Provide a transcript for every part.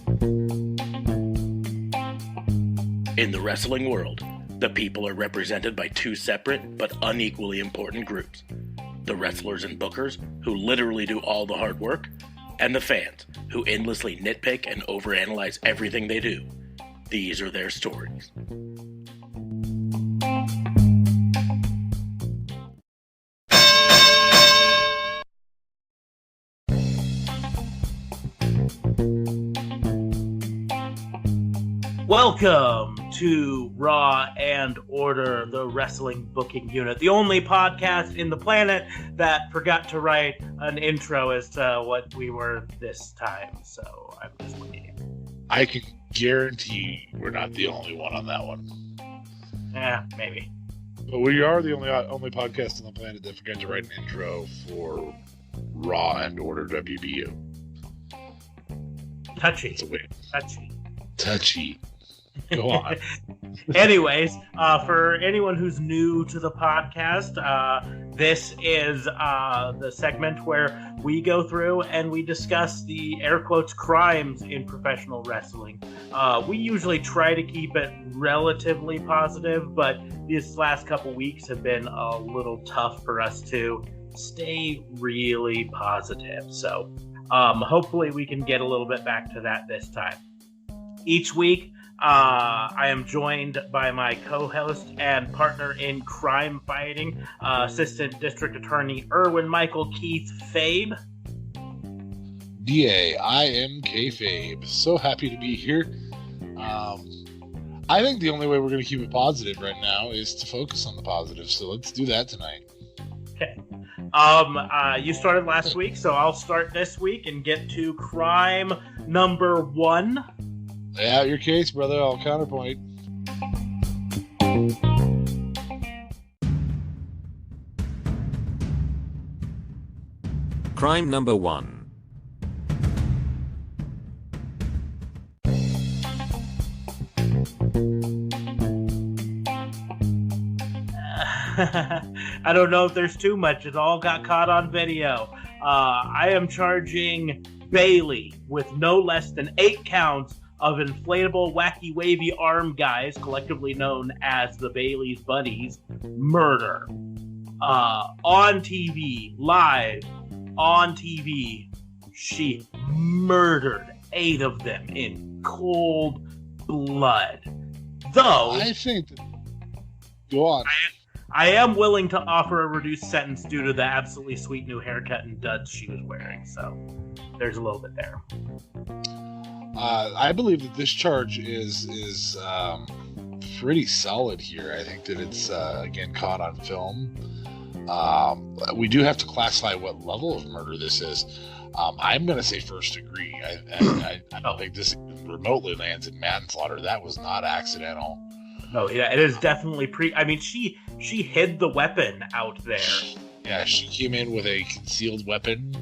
In the wrestling world, the people are represented by two separate but unequally important groups. The wrestlers and bookers, who literally do all the hard work, and the fans, who endlessly nitpick and overanalyze everything they do. These are their stories. Welcome to Raw and Order, the wrestling booking unit, the only podcast in the planet that forgot to write an intro as to what we were this time. So I'm just waiting. I can guarantee we're not the only one on that one. Yeah, maybe. But we are the only podcast on the planet that forgot to write an intro for Raw and Order WBU. Touchy. Go on. Anyways, for anyone who's new to the podcast, this is the segment where we go through and we discuss the air quotes crimes in professional wrestling. We usually try to keep it relatively positive, but these last couple weeks have been a little tough for us to stay really positive. So hopefully we can get a little bit back to that this time. Each week, I am joined by my co-host and partner in crime fighting, Assistant District Attorney Erwin Michael Keith Fabe. DA, I am K-Fabe. So happy to be here. I think the only way we're going to keep it positive right now is to focus on the positive, so let's do that tonight. Okay. You started last week, so I'll start this week and get to crime number 1. Lay out your case, brother. I'll counterpoint. Crime number 1. I don't know if there's too much. It all got caught on video. I am charging Bailey with no less than 8 counts of inflatable, wacky, wavy arm guys, collectively known as the Bailey's Buddies, murder. On TV, live, on TV, she murdered 8 of them in cold blood. Though, I think that... Go on. I am willing to offer a reduced sentence due to the absolutely sweet new haircut and duds she was wearing, so there's a little bit there. I believe that this charge is pretty solid here. I think that it's, again, caught on film. We do have to classify what level of murder this is. I'm going to say first degree. I don't think this remotely lands in manslaughter. That was not accidental. No, yeah, it is definitely she hid the weapon out there. Yeah, she came in with a concealed weapon.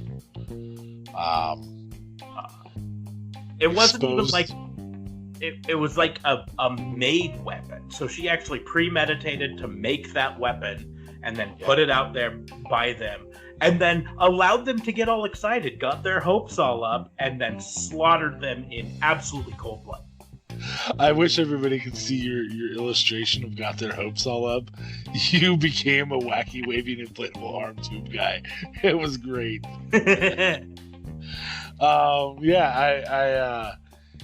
It wasn't even like it was like a made weapon. So she actually premeditated to make that weapon and then put it out there by them. And then allowed them to get all excited, got their hopes all up, and then slaughtered them in absolutely cold blood. I wish everybody could see your illustration of got their hopes all up. You became a wacky, waving, inflatable arm tube guy. It was great.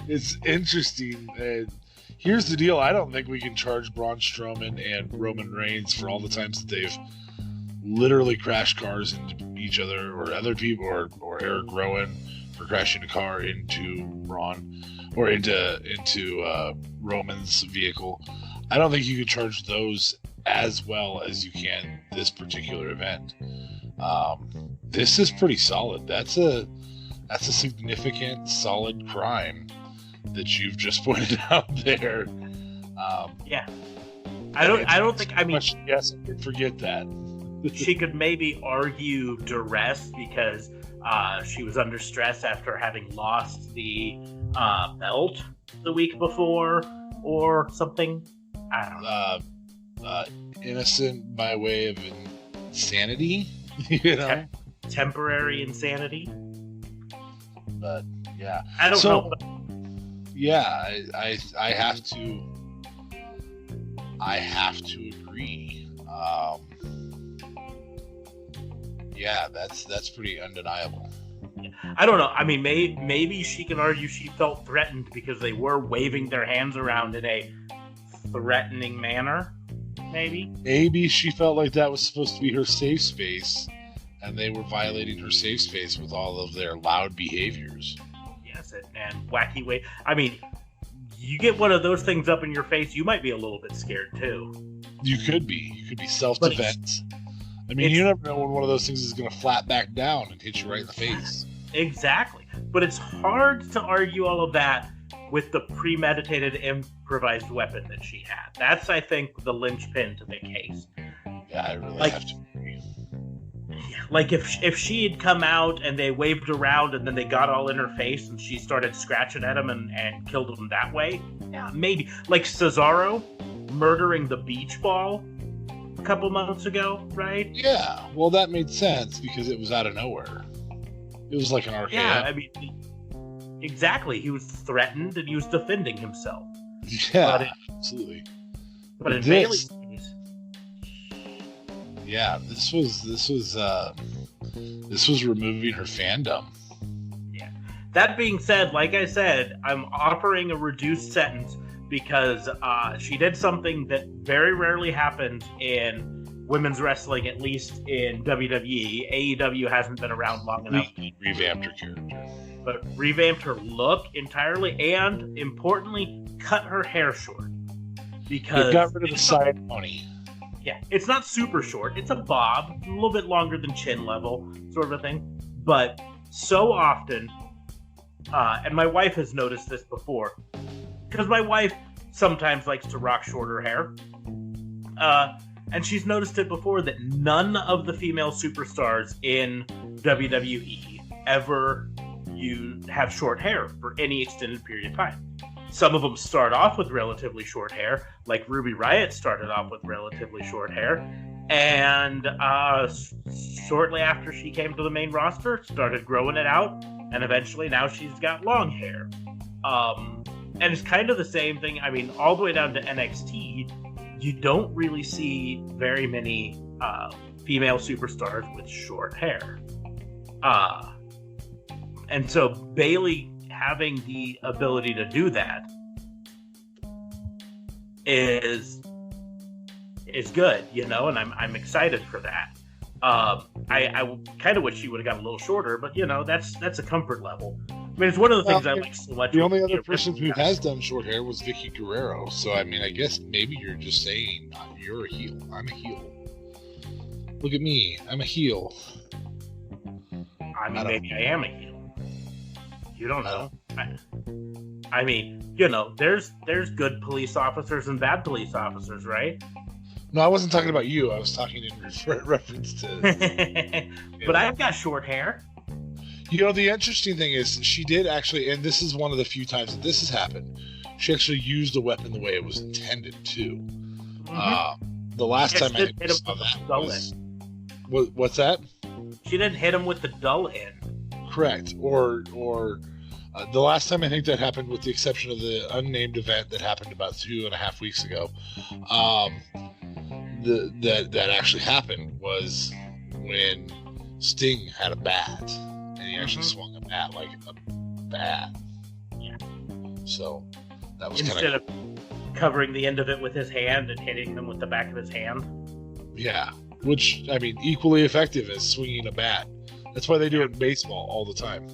It's interesting. Here's the deal. I don't think we can charge Braun Strowman and Roman Reigns for all the times that they've literally crashed cars into each other or other people, or Eric Rowan for crashing a car into Braun or into Roman's vehicle. I don't think you can charge those as well as you can this particular event. This is pretty solid. That's a significant, solid crime that you've just pointed out there. Yeah, I don't think. I mean, yes, I did forget that. She could maybe argue duress because she was under stress after having lost the belt the week before or something. I don't know. Innocent by way of insanity, you know? Temporary insanity. But, yeah. I don't know. Yeah, I have to agree. Yeah, that's pretty undeniable. I don't know. I mean, maybe she can argue she felt threatened because they were waving their hands around in a threatening manner. Maybe she felt like that was supposed to be her safe space, and they were violating her safe space with all of their loud behaviors. Yes, and wacky way. I mean, you get one of those things up in your face, you might be a little bit scared too. You could be self-defense. I mean, you never know when one of those things is going to flat back down and hit you right in the face. Exactly. But it's hard to argue all of that with the premeditated, improvised weapon that she had. That's, I think, the linchpin to the case. Yeah, I really have to agree. Like, if she had come out and they waved around and then they got all in her face and she started scratching at him and killed him that way, yeah, maybe. Like Cesaro murdering the beach ball a couple months ago, right? Yeah, well, that made sense because it was out of nowhere. It was like an arcade. Yeah, I mean, exactly. He was threatened and he was defending himself. Yeah, absolutely. But in Bayley's case, yeah, this was removing her fandom. Yeah. That being said, like I said, I'm offering a reduced sentence because she did something that very rarely happens in women's wrestling, at least in WWE. AEW hasn't been around long enough. Revamped her character. But revamped her look entirely, and importantly, cut her hair short. Because it got rid of the side pony. Yeah, it's not super short. It's a bob, a little bit longer than chin level, sort of a thing. But so often, and my wife has noticed this before, because my wife sometimes likes to rock shorter hair. And she's noticed it before that none of the female superstars in WWE ever have short hair for any extended period of time. Some of them start off with relatively short hair, like Ruby Riott started off with relatively short hair, and shortly after she came to the main roster, started growing it out, and eventually now she's got long hair. And it's kind of the same thing. I mean, all the way down to NXT, you don't really see very many female superstars with short hair. And so Bayley having the ability to do that is good, you know, and I'm excited for that. I kind of wish she would have got a little shorter, but you know, that's a comfort level. I mean, it's one of the things I like so much. The only other person who has done short hair was Vicky Guerrero. So, I mean, I guess maybe you're just saying you're a heel. I'm a heel. Look at me. I'm a heel. I mean, maybe I am a heel. You don't know. I mean, you know, there's good police officers and bad police officers, right? No, I wasn't talking about you. I was talking in reference to... But I've got short hair. You know, the interesting thing is she did actually, and this is one of the few times that this has happened, she actually used a weapon the way it was intended to. Mm-hmm. The last time I saw that was... What's that? She didn't hit him with the dull end. Correct. Or the last time I think that happened, with the exception of the unnamed event that happened about 2.5 weeks ago, that actually happened was when Sting had a bat. And he actually swung a bat like a bat. Yeah. So that was instead of covering the end of it with his hand and hitting them with the back of his hand. Yeah. Which, I mean, equally effective as swinging a bat. That's why they do it in baseball all the time.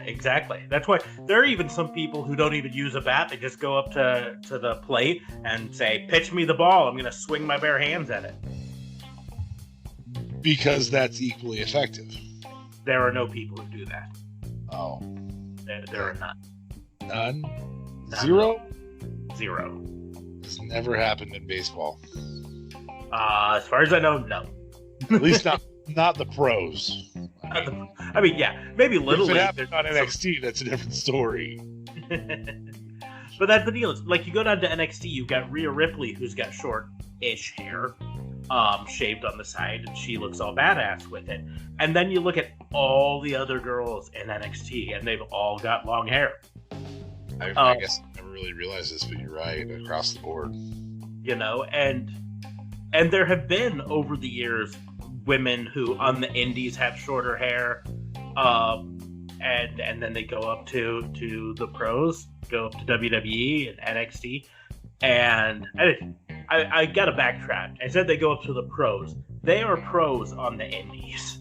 Exactly. That's why there are even some people who don't even use a bat. They just go up to the plate and say, "Pitch me the ball. I'm going to swing my bare hands at it." Because that's equally effective. There are no people who do that. Oh. There are none. None? Zero? It's never happened in baseball. As far as I know, no. At least not the pros. I mean, yeah, maybe Little League. If it happened on NXT, that's a different story. But that's the deal. It's like you go down to NXT, you've got Rhea Ripley, who's got short-ish hair, shaved on the side, and she looks all badass with it. And then you look at all the other girls in NXT, and they've all got long hair. I guess I never really realized this, but you're right, across the board. You know, and there have been over the years women who on the indies have shorter hair, and then they go up to the pros, go up to WWE and NXT, and I got to backtrack. I said they go up to the pros. They are pros on the indies.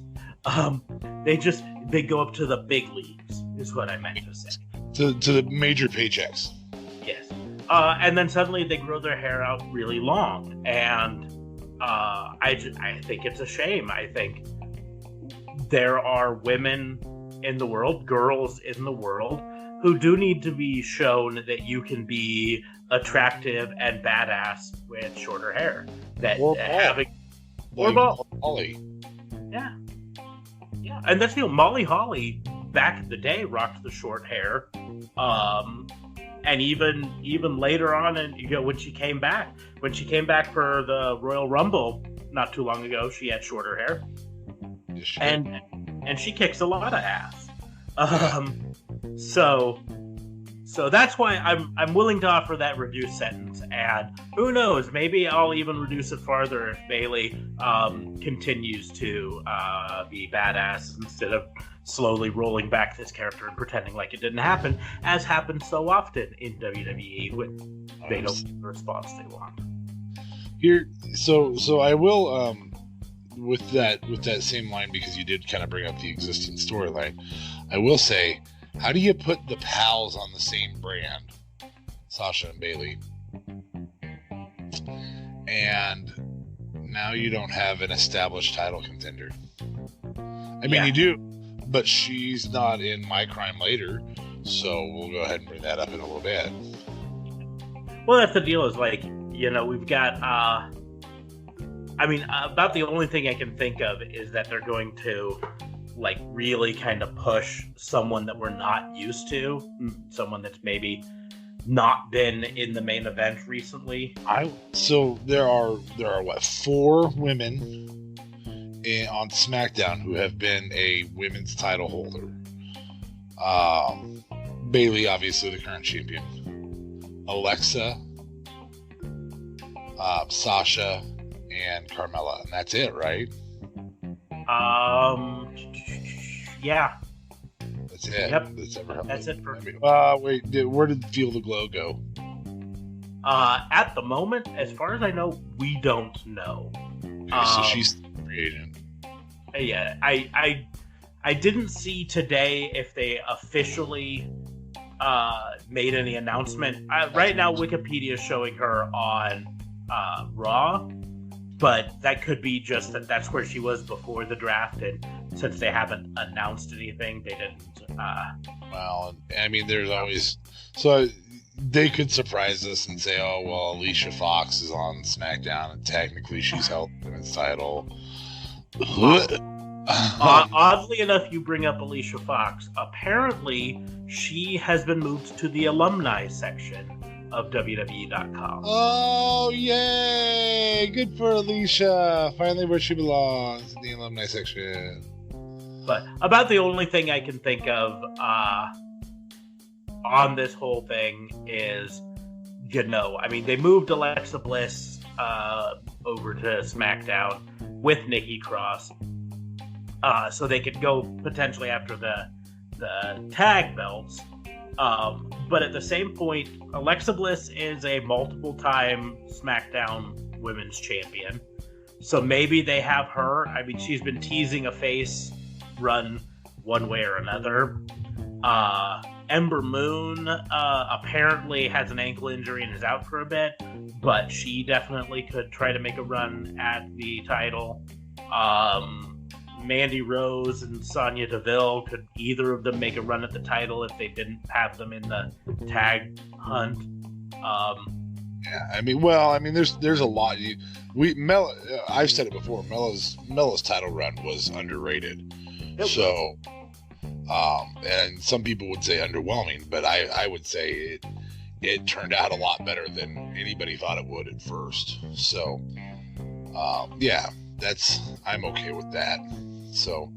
They go up to the big leagues, is what I meant to say. To the major paychecks. Yes. And then suddenly they grow their hair out really long, and I think it's a shame. I think there are women in the world, girls in the world, who do need to be shown that you can be attractive and badass with shorter hair. Molly. Yeah. And that's Molly Holly back in the day rocked the short hair. And even later on, and when she came back for the Royal Rumble not too long ago, she had shorter hair. Yes, and she kicks a lot of ass. So that's why I'm willing to offer that reduced sentence, and who knows, maybe I'll even reduce it farther if Bayley continues to be badass instead of slowly rolling back this character and pretending like it didn't happen, as happens so often in WWE when they don't get the response they want. Here, so I will with that same line, because you did kind of bring up the existing storyline. I will say, how do you put the pals on the same brand, Sasha and Bayley, and now you don't have an established title contender? I mean, you do, but she's not in My Crime Later, so we'll go ahead and bring that up in a little bit. Well, that's the deal, is we've got, about the only thing I can think of is that they're going to, really kind of push someone that we're not used to, someone that's maybe not been in the main event recently. So there are what, 4 women on SmackDown who have been a women's title holder. Bayley, obviously the current champion. Alexa, Sasha, and Carmella, and that's it, right? Yeah. That's it. Yep. That's it for. Wait, where did Feel the Glow go? At the moment, as far as I know, we don't know. Okay, so she's the free agent. Yeah, I didn't see today if they officially made any announcement. Right now, Wikipedia is showing her on Raw, but that could be just that's where she was before the draft, and since they haven't announced anything, they didn't. Well, I mean, there's always, so they could surprise us and say, "Oh, well, Alicia Fox is on SmackDown, and technically she's held the women's title." Oddly enough, you bring up Alicia Fox. Apparently, she has been moved to the alumni section of WWE.com. Oh, yay! Good for Alicia. Finally where she belongs, in the alumni section. But about the only thing I can think of on this whole thing is, they moved Alexa Bliss over to SmackDown with Nikki Cross, so they could go potentially after the tag belts. But at the same point, Alexa Bliss is a multiple-time SmackDown Women's Champion. So maybe they have her. I mean, she's been teasing a face run one way or another. Ember Moon apparently has an ankle injury and is out for a bit, but she definitely could try to make a run at the title. Mandy Rose and Sonya Deville, could either of them make a run at the title if they didn't have them in the tag hunt? There's a lot. I've said it before. Mella's title run was underrated. So, and some people would say underwhelming, but I would say it turned out a lot better than anybody thought it would at first. So, I'm okay with that. So,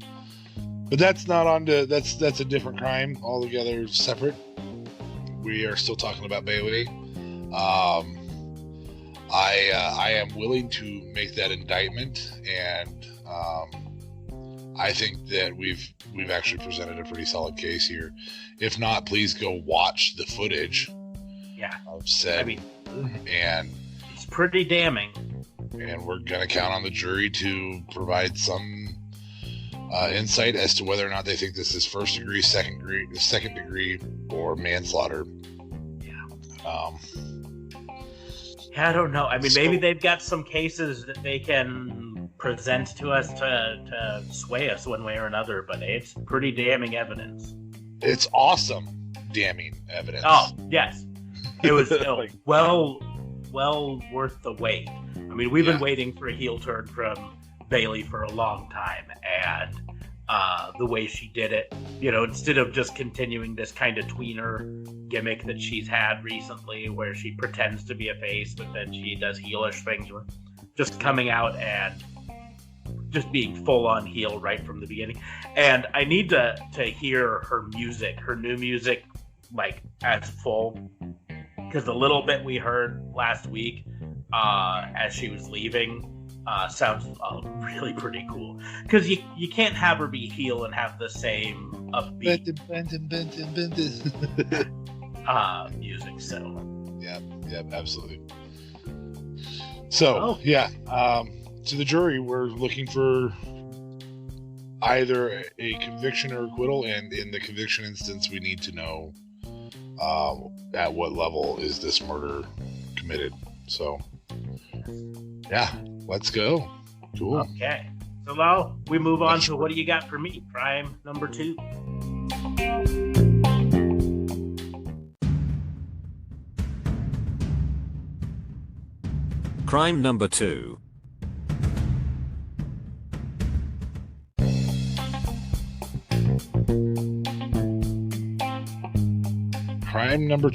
but that's not on to, that's a different crime altogether, separate. we are still talking about Bailey. I am willing to make that indictment, and I think that we've actually presented a pretty solid case here. If not, please go watch the footage. Yeah, of said, and it's pretty damning. And we're gonna count on the jury to provide some insight as to whether or not they think this is first degree, second degree, or manslaughter. Yeah. I don't know. I mean, maybe they've got some cases that they can present to us to sway us one way or another, but it's pretty damning evidence. It's awesome damning evidence. Oh, yes. It was well worth the wait. I mean, we've been waiting for a heel turn from Bailey for a long time, and the way she did it, instead of just continuing this kind of tweener gimmick that she's had recently where she pretends to be a face but then she does heelish things, just coming out and just being full on heel right from the beginning. And I need to hear her new music, like as full, because the little bit we heard last week as she was leaving sounds really pretty cool, because you can't have her be heel and have the same upbeat music. So yeah, absolutely. So to the jury, we're looking for either a conviction or acquittal, and in the conviction instance, we need to know at what level is this murder committed. So yeah, let's go. Cool. Okay, so now we move on to what do you got for me? Crime number 2. Crime number 2. Crime number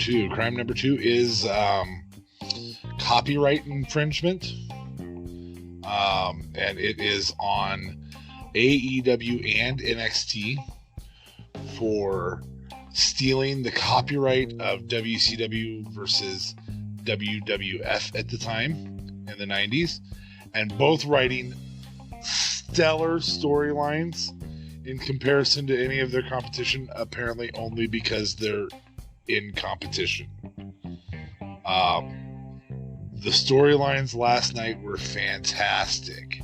two is copyright infringement. And it is on AEW and NXT for stealing the copyright of WCW versus WWF at the time in the 90s, and both writing stellar storylines in comparison to any of their competition, apparently only because they're in competition. The storylines last night were fantastic.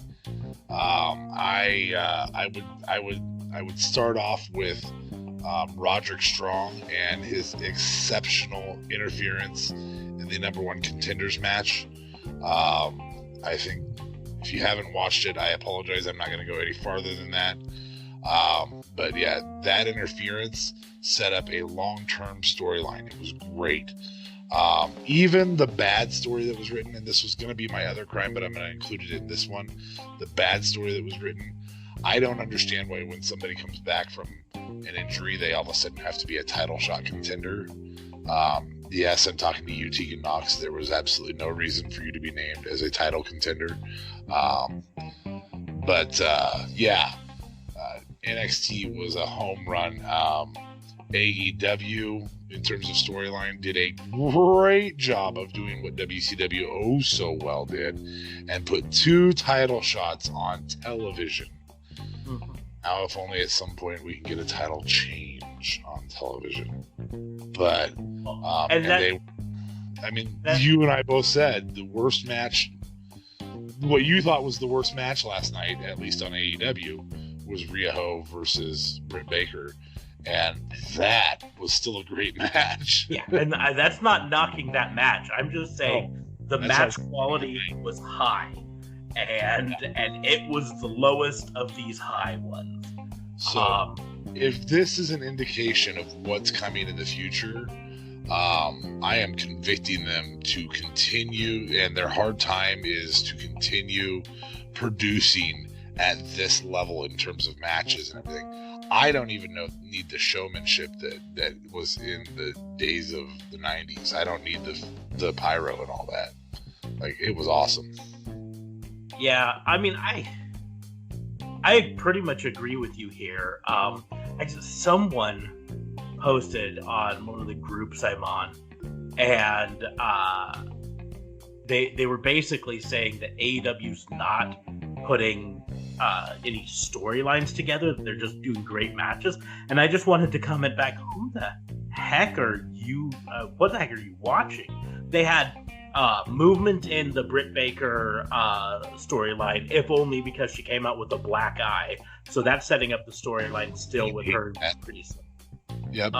I would start off with Roderick Strong and his exceptional interference in the number 1 contenders match. I think if you haven't watched it, I apologize. I'm not going to go any farther than that. But yeah, that interference set up a long-term storyline. It was great. Even the bad story that was written, and this was going to be my other crime, but I'm going to include it in this one. The bad story that was written, I don't understand why when somebody comes back from an injury, they all of a sudden have to be a title shot contender. Yes, I'm talking to you, Tegan Knox. There was absolutely no reason for you to be named as a title contender. NXT was a home run. AEW, in terms of storyline, did a great job of doing what WCW oh so well did, and put 2 title shots on television. Mm-hmm. Now, if only at some point we can get a title change on television. But you and I both said the worst match, what you thought was the worst match last night, at least on AEW, was Rhea Ho versus Britt Baker. And that was still a great match. Yeah, and that's not knocking that match. I'm just saying the match quality was high, and it was the lowest of these high ones. So, if this is an indication of what's coming in the future, I am convicting them to continue, and their hard time is to continue producing at this level in terms of matches and everything. I don't even need the showmanship that was in the days of the 90s. I don't need the pyro and all that. Like, it was awesome. Yeah, I mean, I pretty much agree with you here. Someone posted on one of the groups I'm on, and they were basically saying that AEW's not putting any storylines together. They're just doing great matches. And I just wanted to comment back, who the heck are you? What the heck are you watching? They had movement in the Britt Baker storyline, if only because she came out with a black eye. So that's setting up the storyline still with her pretty soon. Yep.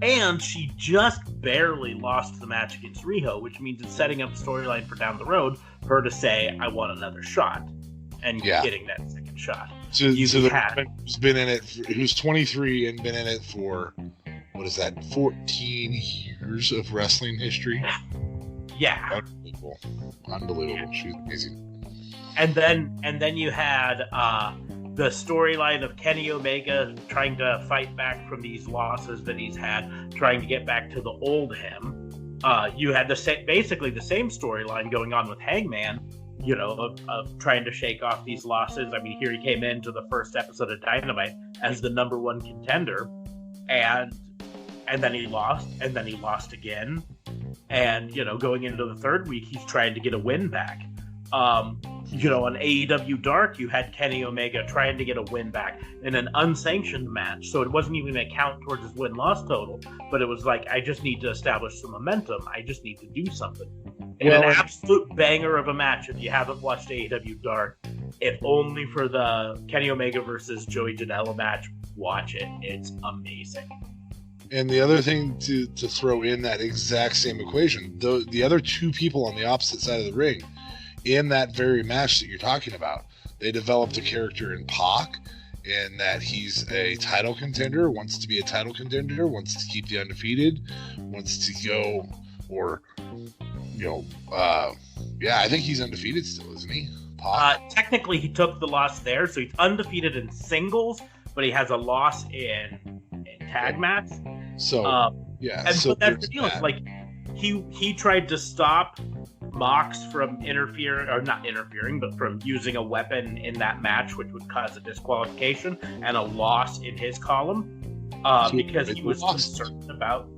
And she just barely lost the match against Riho, which means it's setting up the storyline for down the road, her to say, I want another shot, and getting that second shot. So the woman who's been in it, who's 23 and been in it for, 14 years of wrestling history? Yeah. Unbelievable. Yeah. She's amazing. And then you had the storyline of Kenny Omega trying to fight back from these losses that he's had, trying to get back to the old him. You had basically the same storyline going on with Hangman, of trying to shake off these losses. I mean, here he came into the first episode of Dynamite as the number one contender, and then he lost, and then he lost again. And, going into the third week, he's trying to get a win back. On AEW Dark, you had Kenny Omega trying to get a win back in an unsanctioned match. So it wasn't even going to count towards his win-loss total, but it was like, I just need to establish some momentum. I just need to do something. And an absolute banger of a match, if you haven't watched AEW Dark, if only for the Kenny Omega versus Joey Janela match, watch it. It's amazing. And the other thing to throw in that exact same equation, the other two people on the opposite side of the ring, in that very match that you're talking about, they developed a character in Pac, in that he's a title contender, wants to be a title contender, wants to keep the undefeated, wants to go, I think he's undefeated still, isn't he? Pac? Technically, he took the loss there, so he's undefeated in singles, but he has a loss in tag match. So, and so that's the deal. It's like he tried to stop Mox from from using a weapon in that match, which would cause a disqualification and a loss in his column, because he was concerned about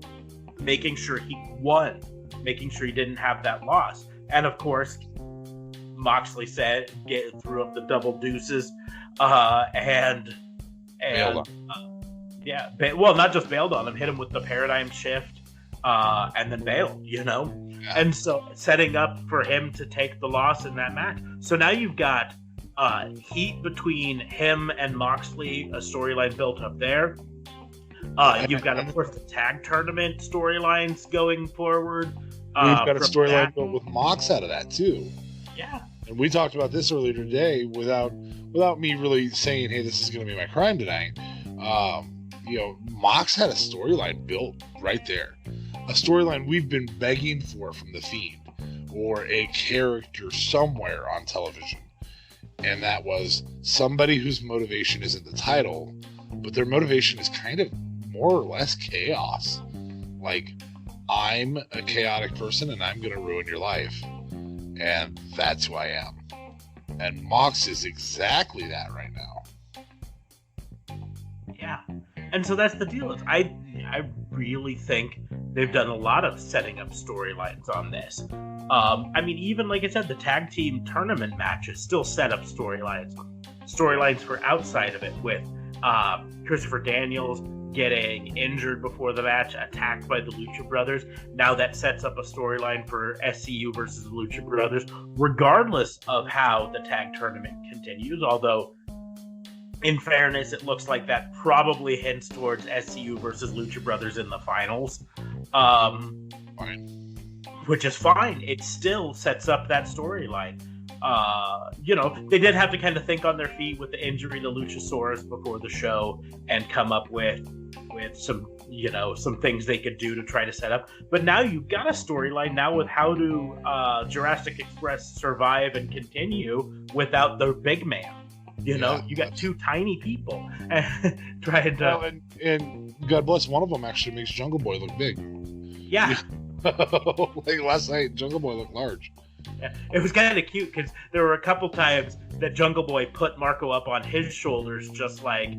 making sure he won, making sure he didn't have that loss. And of course, Moxley threw up the double deuces, and not just bailed on him, hit him with the paradigm shift, and then bailed, And so setting up for him to take the loss in that match. So now you've got heat between him and Moxley, a storyline built up there. You've got, of course, the tag tournament storylines going forward. We've got a storyline built with Mox out of that, too. Yeah. And we talked about this earlier today without me really saying, hey, this is going to be my crime tonight. Mox had a storyline built right there. A storyline we've been begging for from The Fiend, or a character somewhere on television. And that was somebody whose motivation isn't the title, but their motivation is kind of more or less chaos. Like, I'm a chaotic person and I'm going to ruin your life. And that's who I am. And Mox is exactly that right now. Yeah. And so that's the deal. I really think they've done a lot of setting up storylines on this. Even like I said, the tag team tournament matches still set up storylines for outside of it, with Christopher Daniels getting injured before the match, attacked by the Lucha Brothers. Now that sets up a storyline for SCU versus the Lucha Brothers, regardless of how the tag tournament continues. Although, in fairness, it looks like that probably hints towards SCU versus Lucha Brothers in the finals. Which is fine. It still sets up that storyline. They did have to kind of think on their feet with the injury to Luchasaurus before the show and come up with some, some things they could do to try to set up. But now you've got a storyline now with how to Jurassic Express survive and continue without the big man. You got two tiny people trying to. Well, and God bless, one of them actually makes Jungle Boy look big. Yeah. Like last night, Jungle Boy looked large. Yeah, it was kind of cute because there were a couple times that Jungle Boy put Marco up on his shoulders, just like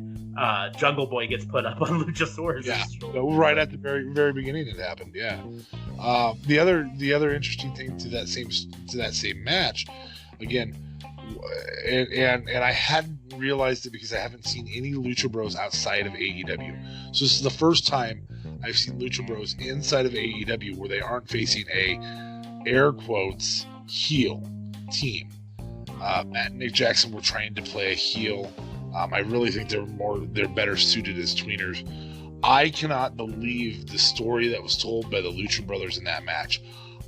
Jungle Boy gets put up on Luchasaurus' shoulders. Right at the very beginning it happened. Yeah. The other interesting thing to that same match, again, and I hadn't realized it because I haven't seen any Lucha Bros outside of AEW. So this is the first time I've seen Lucha Bros inside of AEW where they aren't facing a air quotes heel team. Matt and Nick Jackson were trying to play a heel. I really think they're better suited as tweeners. I cannot believe the story that was told by the Lucha Brothers in that match.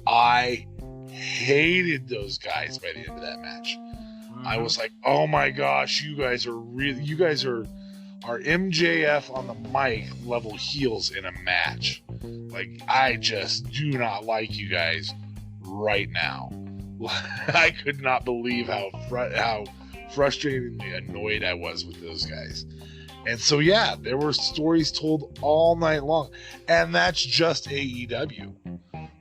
I hated those guys by the end of that match. I was like, oh my gosh, you guys are MJF on the mic level heels in a match. Like, I just do not like you guys right now. I could not believe how frustratingly annoyed I was with those guys. And so, yeah, there were stories told all night long. And that's just AEW.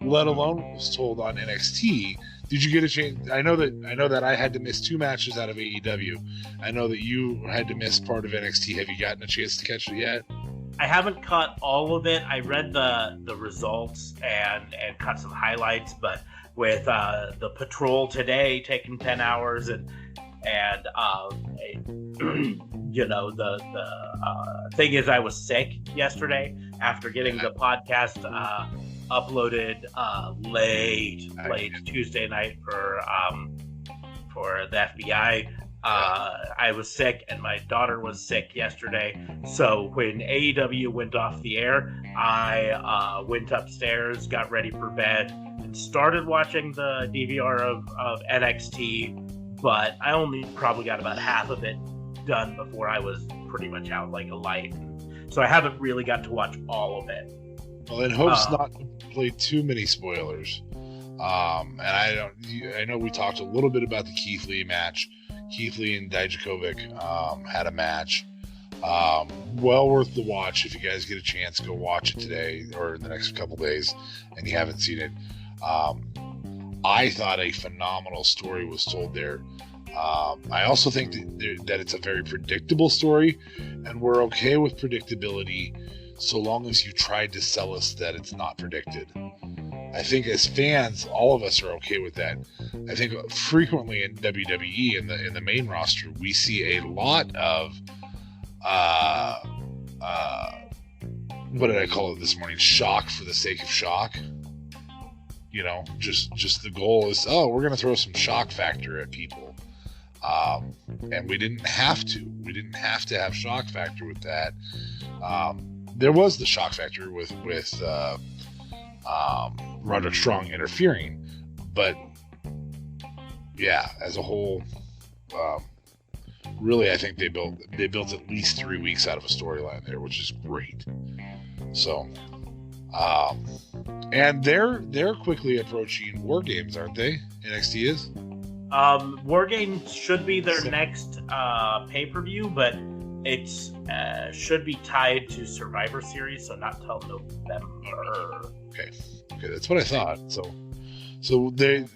Let alone what was told on NXT. Did you get a chance? I know that I had to miss 2 matches out of AEW. I know that you had to miss part of NXT. Have you gotten a chance to catch it yet? I haven't caught all of it. I read the results and caught some highlights, but with the patrol today taking 10 hours and you know, the thing is, I was sick yesterday after getting the podcast uploaded late Tuesday night for the FBI. I was sick and my daughter was sick yesterday. So when AEW went off the air, I went upstairs, got ready for bed, and started watching the DVR of NXT. But I only probably got about half of it done before I was pretty much out like a light. So I haven't really got to watch all of it. Well, in hopes not to play too many spoilers. And I know we talked a little bit about the Keith Lee match. Keith Lee and Dijakovic had a match. Well worth the watch. If you guys get a chance, go watch it today or in the next couple days and you haven't seen it. I thought a phenomenal story was told there. I also think that it's a very predictable story, and we're okay with predictability so long as you tried to sell us that it's not predicted. I think as fans, all of us are okay with that. I think frequently in WWE, in the main roster, we see a lot of what did I call it this morning? Shock for the sake of shock. You know, just the goal is, we're going to throw some shock factor at people. And we didn't have to. We didn't have to have shock factor with that. There was the shock factor with Roderick Strong interfering. But, yeah, as a whole, really, I think they built at least 3 weeks out of a storyline there, which is great. So... and they're quickly approaching War Games, aren't they? NXT is. War Games should be their next pay-per-view, but it's should be tied to Survivor Series, so not till November. Okay, that's what I thought. So they,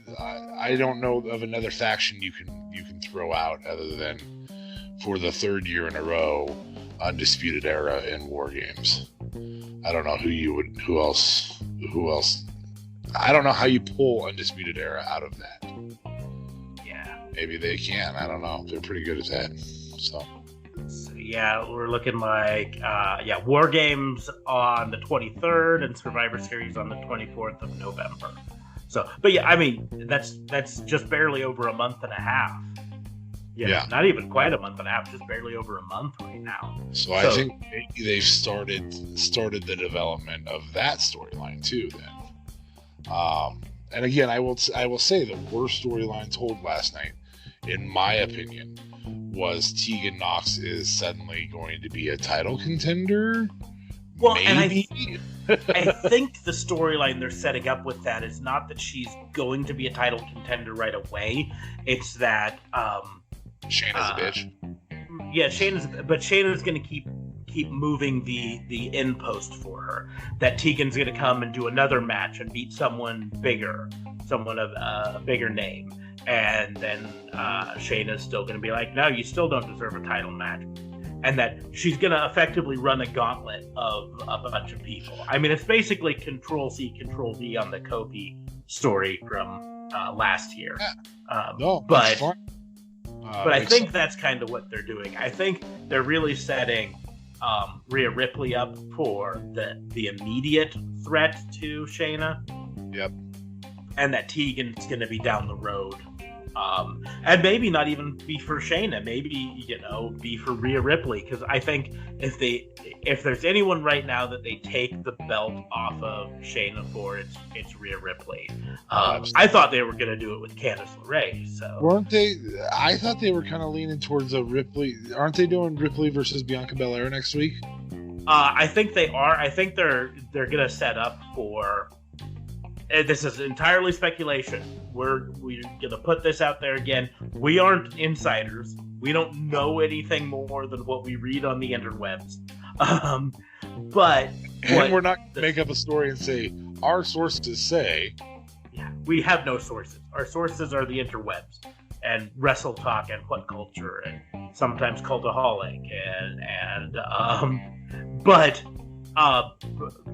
I don't know of another faction you can throw out other than for the 3rd year in a row, Undisputed Era in War Games. I don't know who else. I don't know how you pull Undisputed Era out of that. Yeah. Maybe they can. I don't know. They're pretty good at that. So yeah, we're looking like, War Games on the 23rd and Survivor Series on the 24th of November. So, but yeah, I mean, that's just barely over a month and a half. Yeah, not even quite a month and a half, just barely over a month right now. So I think maybe they've started the development of that storyline too. Then, and again, I will say the worst storyline told last night, in my opinion, was Tegan Nox is suddenly going to be a title contender. Well, maybe. And I think the storyline they're setting up with that is not that she's going to be a title contender right away. It's that. Shayna's a bitch. Yeah, Shayna's going to keep moving the in post for her. That Tegan's going to come and do another match and beat someone bigger, someone of a bigger name. And then Shayna's still going to be like, no, you still don't deserve a title match. And that she's going to effectively run a gauntlet of a bunch of people. I mean, it's basically Control-C, Control-V on the Kofi story from last year. But I think that's kind of what they're doing. I think they're really setting Rhea Ripley up for the immediate threat to Shayna. Yep. And that Tegan's going to be down the road. And maybe not even be for Shayna, maybe, be for Rhea Ripley. Because I think if there's anyone right now that they take the belt off of Shayna for, it's Rhea Ripley. I thought they were going to do it with Candice LeRae. So weren't they? I thought they were kind of leaning towards a Ripley. Aren't they doing Ripley versus Bianca Belair next week? I think they are. I think they're going to set up for. This is entirely speculation. We're going to put this out there again. We aren't insiders. We don't know anything more than what we read on the interwebs. But we're not going to make up a story and say, our sources say. Yeah, we have no sources. Our sources are the interwebs and Wrestle Talk and What Culture and sometimes Cultaholic. But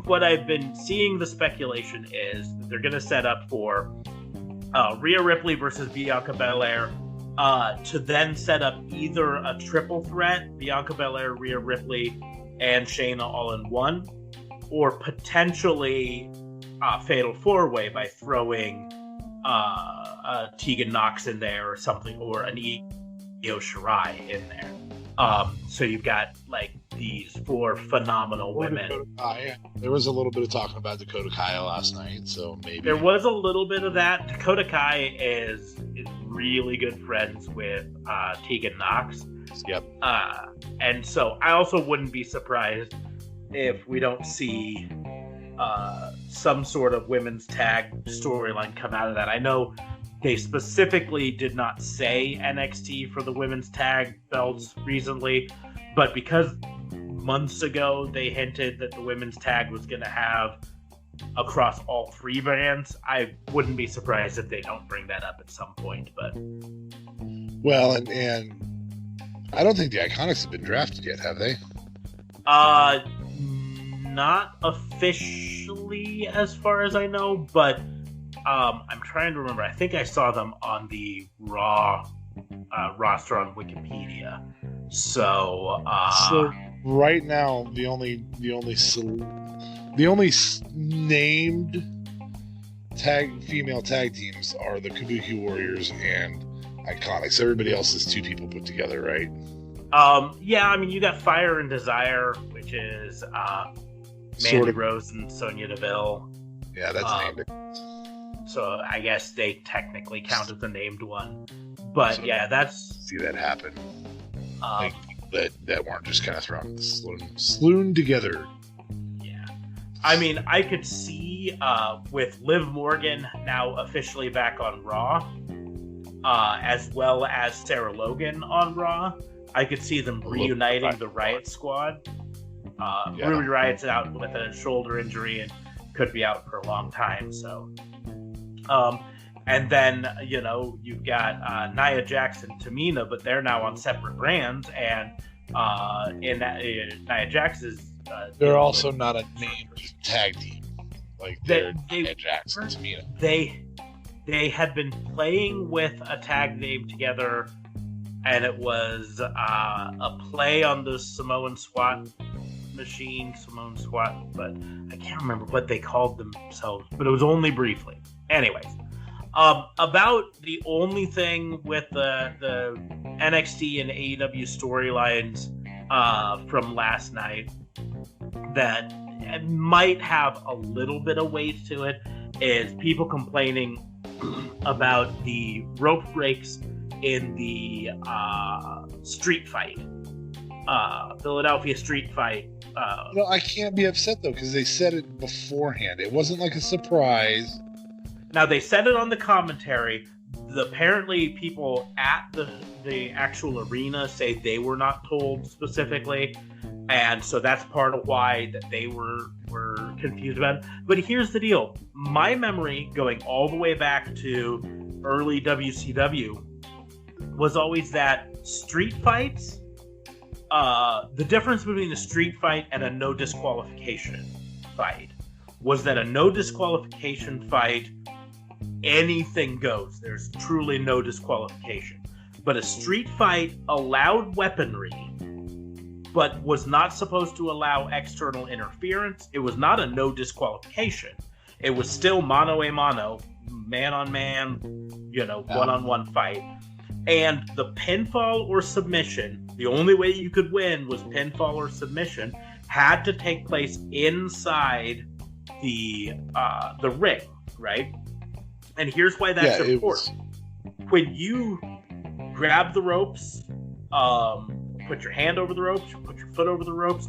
what I've been seeing the speculation is that they're going to set up for Rhea Ripley versus Bianca Belair to then set up either a triple threat, Bianca Belair, Rhea Ripley, and Shayna all in one, or potentially a fatal four-way by throwing Tegan Nox in there or something, or an Io Shirai in there. So you've got like these four phenomenal women. There was a little bit of talking about Dakota Kai last night, so maybe there was a little bit of that. Dakota Kai is really good friends with Tegan Nox. Yep. And so I also wouldn't be surprised if we don't see some sort of women's tag storyline come out of that. I know they specifically did not say NXT for the women's tag belts recently, but because months ago they hinted that the women's tag was going to have across all three brands, I wouldn't be surprised if they don't bring that up at some point. But well, and I don't think the Iconics have been drafted yet, have they? Not officially, as far as I know, but I'm trying to remember. I think I saw them on the Raw roster on Wikipedia. So right now, the only named female tag teams are the Kabuki Warriors and Iconics. Everybody else is two people put together, right? Yeah. I mean, you got Fire and Desire, which is Mandy Rose and Sonya Deville. Yeah, that's named. So I guess they technically count as the named one. But so yeah, that's... See that happen. That weren't just kind of thrown sloon together. Yeah. I mean, I could see with Liv Morgan now officially back on Raw, as well as Sarah Logan on Raw, I could see them reuniting the Riot Squad. Ruby Riot's out with a shoulder injury and could be out for a long time, so... and then, you've got Nia Jax and Tamina, but they're now on separate brands. And Nia Jax is... they're also not a named tag team. Like, they're Nia Jax and Tamina. They had been playing with a tag name together, and it was a play on the Samoan SWAT machine, but I can't remember what they called themselves, but it was only briefly. Anyways, about the only thing with the NXT and AEW storylines from last night that might have a little bit of weight to it is people complaining about the rope breaks in the street fight, Philadelphia street fight. I can't be upset though because they said it beforehand. It wasn't like a surprise. Now, they said it on the commentary. Apparently, people at the actual arena say they were not told specifically. And so that's part of why that they were confused about it. But here's the deal. My memory, going all the way back to early WCW, was always that street fights, the difference between a street fight and a no disqualification fight was that a no disqualification fight, anything goes. There's truly no disqualification. But a street fight allowed weaponry, but was not supposed to allow external interference. It was not a no disqualification. It was still mano a mano, man on man, one-on-one fight. And the pinfall or submission, the only way you could win was pinfall or submission, had to take place inside the ring, right? And here's why that's important. When you grab the ropes, put your hand over the ropes, put your foot over the ropes,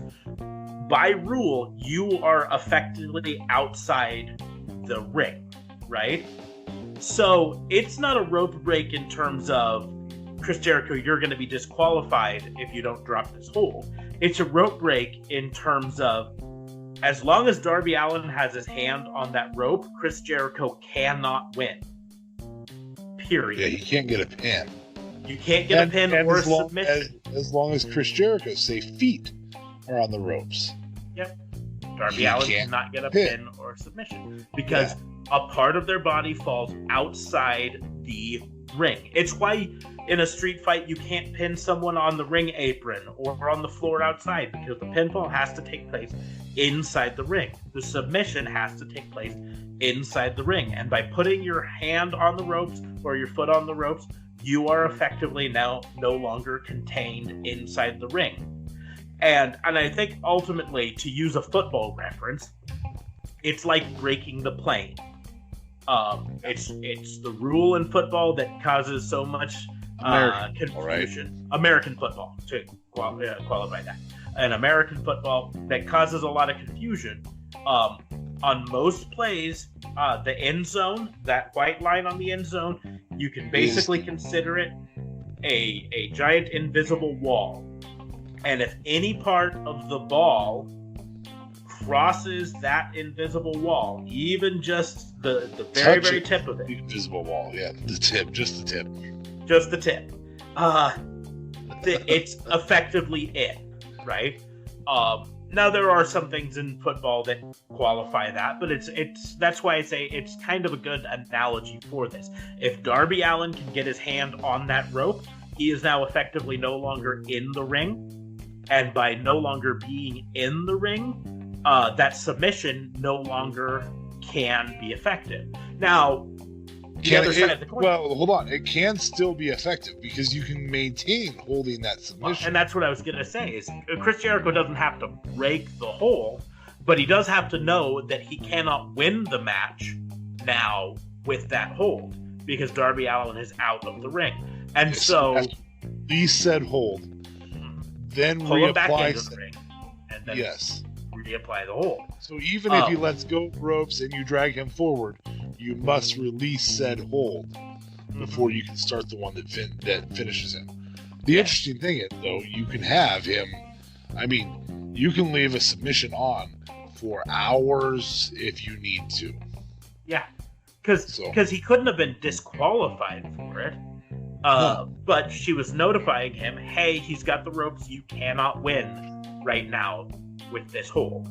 by rule, you are effectively outside the ring, right? So it's not a rope break in terms of, Chris Jericho, you're going to be disqualified if you don't drop this hold. It's a rope break in terms of, as long as Darby Allin has his hand on that rope, Chris Jericho cannot win. Period. Yeah, he can't get a pin. You can't get a pin or a submission. As long as Chris Jericho's safe feet are on the ropes. Yep. Darby Allin cannot get a pin or a submission because a part of their body falls outside the ring. It's why in a street fight you can't pin someone on the ring apron or on the floor outside, because the pinfall has to take place inside the ring. The submission has to take place inside the ring. And by putting your hand on the ropes or your foot on the ropes, you are effectively now no longer contained inside the ring. And I think ultimately, to use a football reference, it's like breaking the plane. It's the rule in football that causes so much confusion. Right? American football, to qualify that. An American football that causes a lot of confusion. On most plays, the end zone, that white line on the end zone, you can basically consider it a giant invisible wall. And if any part of the ball crosses that invisible wall, even just the very, very tip of it. The invisible wall, the tip, just the tip. Just the tip. It's effectively in, right? Now there are some things in football that qualify that, but that's why I say it's kind of a good analogy for this. If Darby Allin can get his hand on that rope, he is now effectively no longer in the ring. And by no longer being in the ring, that submission no longer can be effective. Now, the other side of the coin. Well, hold on. It can still be effective because you can maintain holding that submission. And that's what I was going to say, is Chris Jericho doesn't have to break the hold, but he does have to know that he cannot win the match now with that hold because Darby Allin is out of the ring. And so... Lee said hold. Then pull him back reapply into the ring, and then reapply the hold. So even if he lets go of ropes and you drag him forward, you must release said hold before you can start the one that finishes him. The interesting thing is, though, you can have him. I mean, you can leave a submission on for hours if you need to. Yeah, because he couldn't have been disqualified for it. But she was notifying him, hey, he's got the ropes, you cannot win right now with this hold.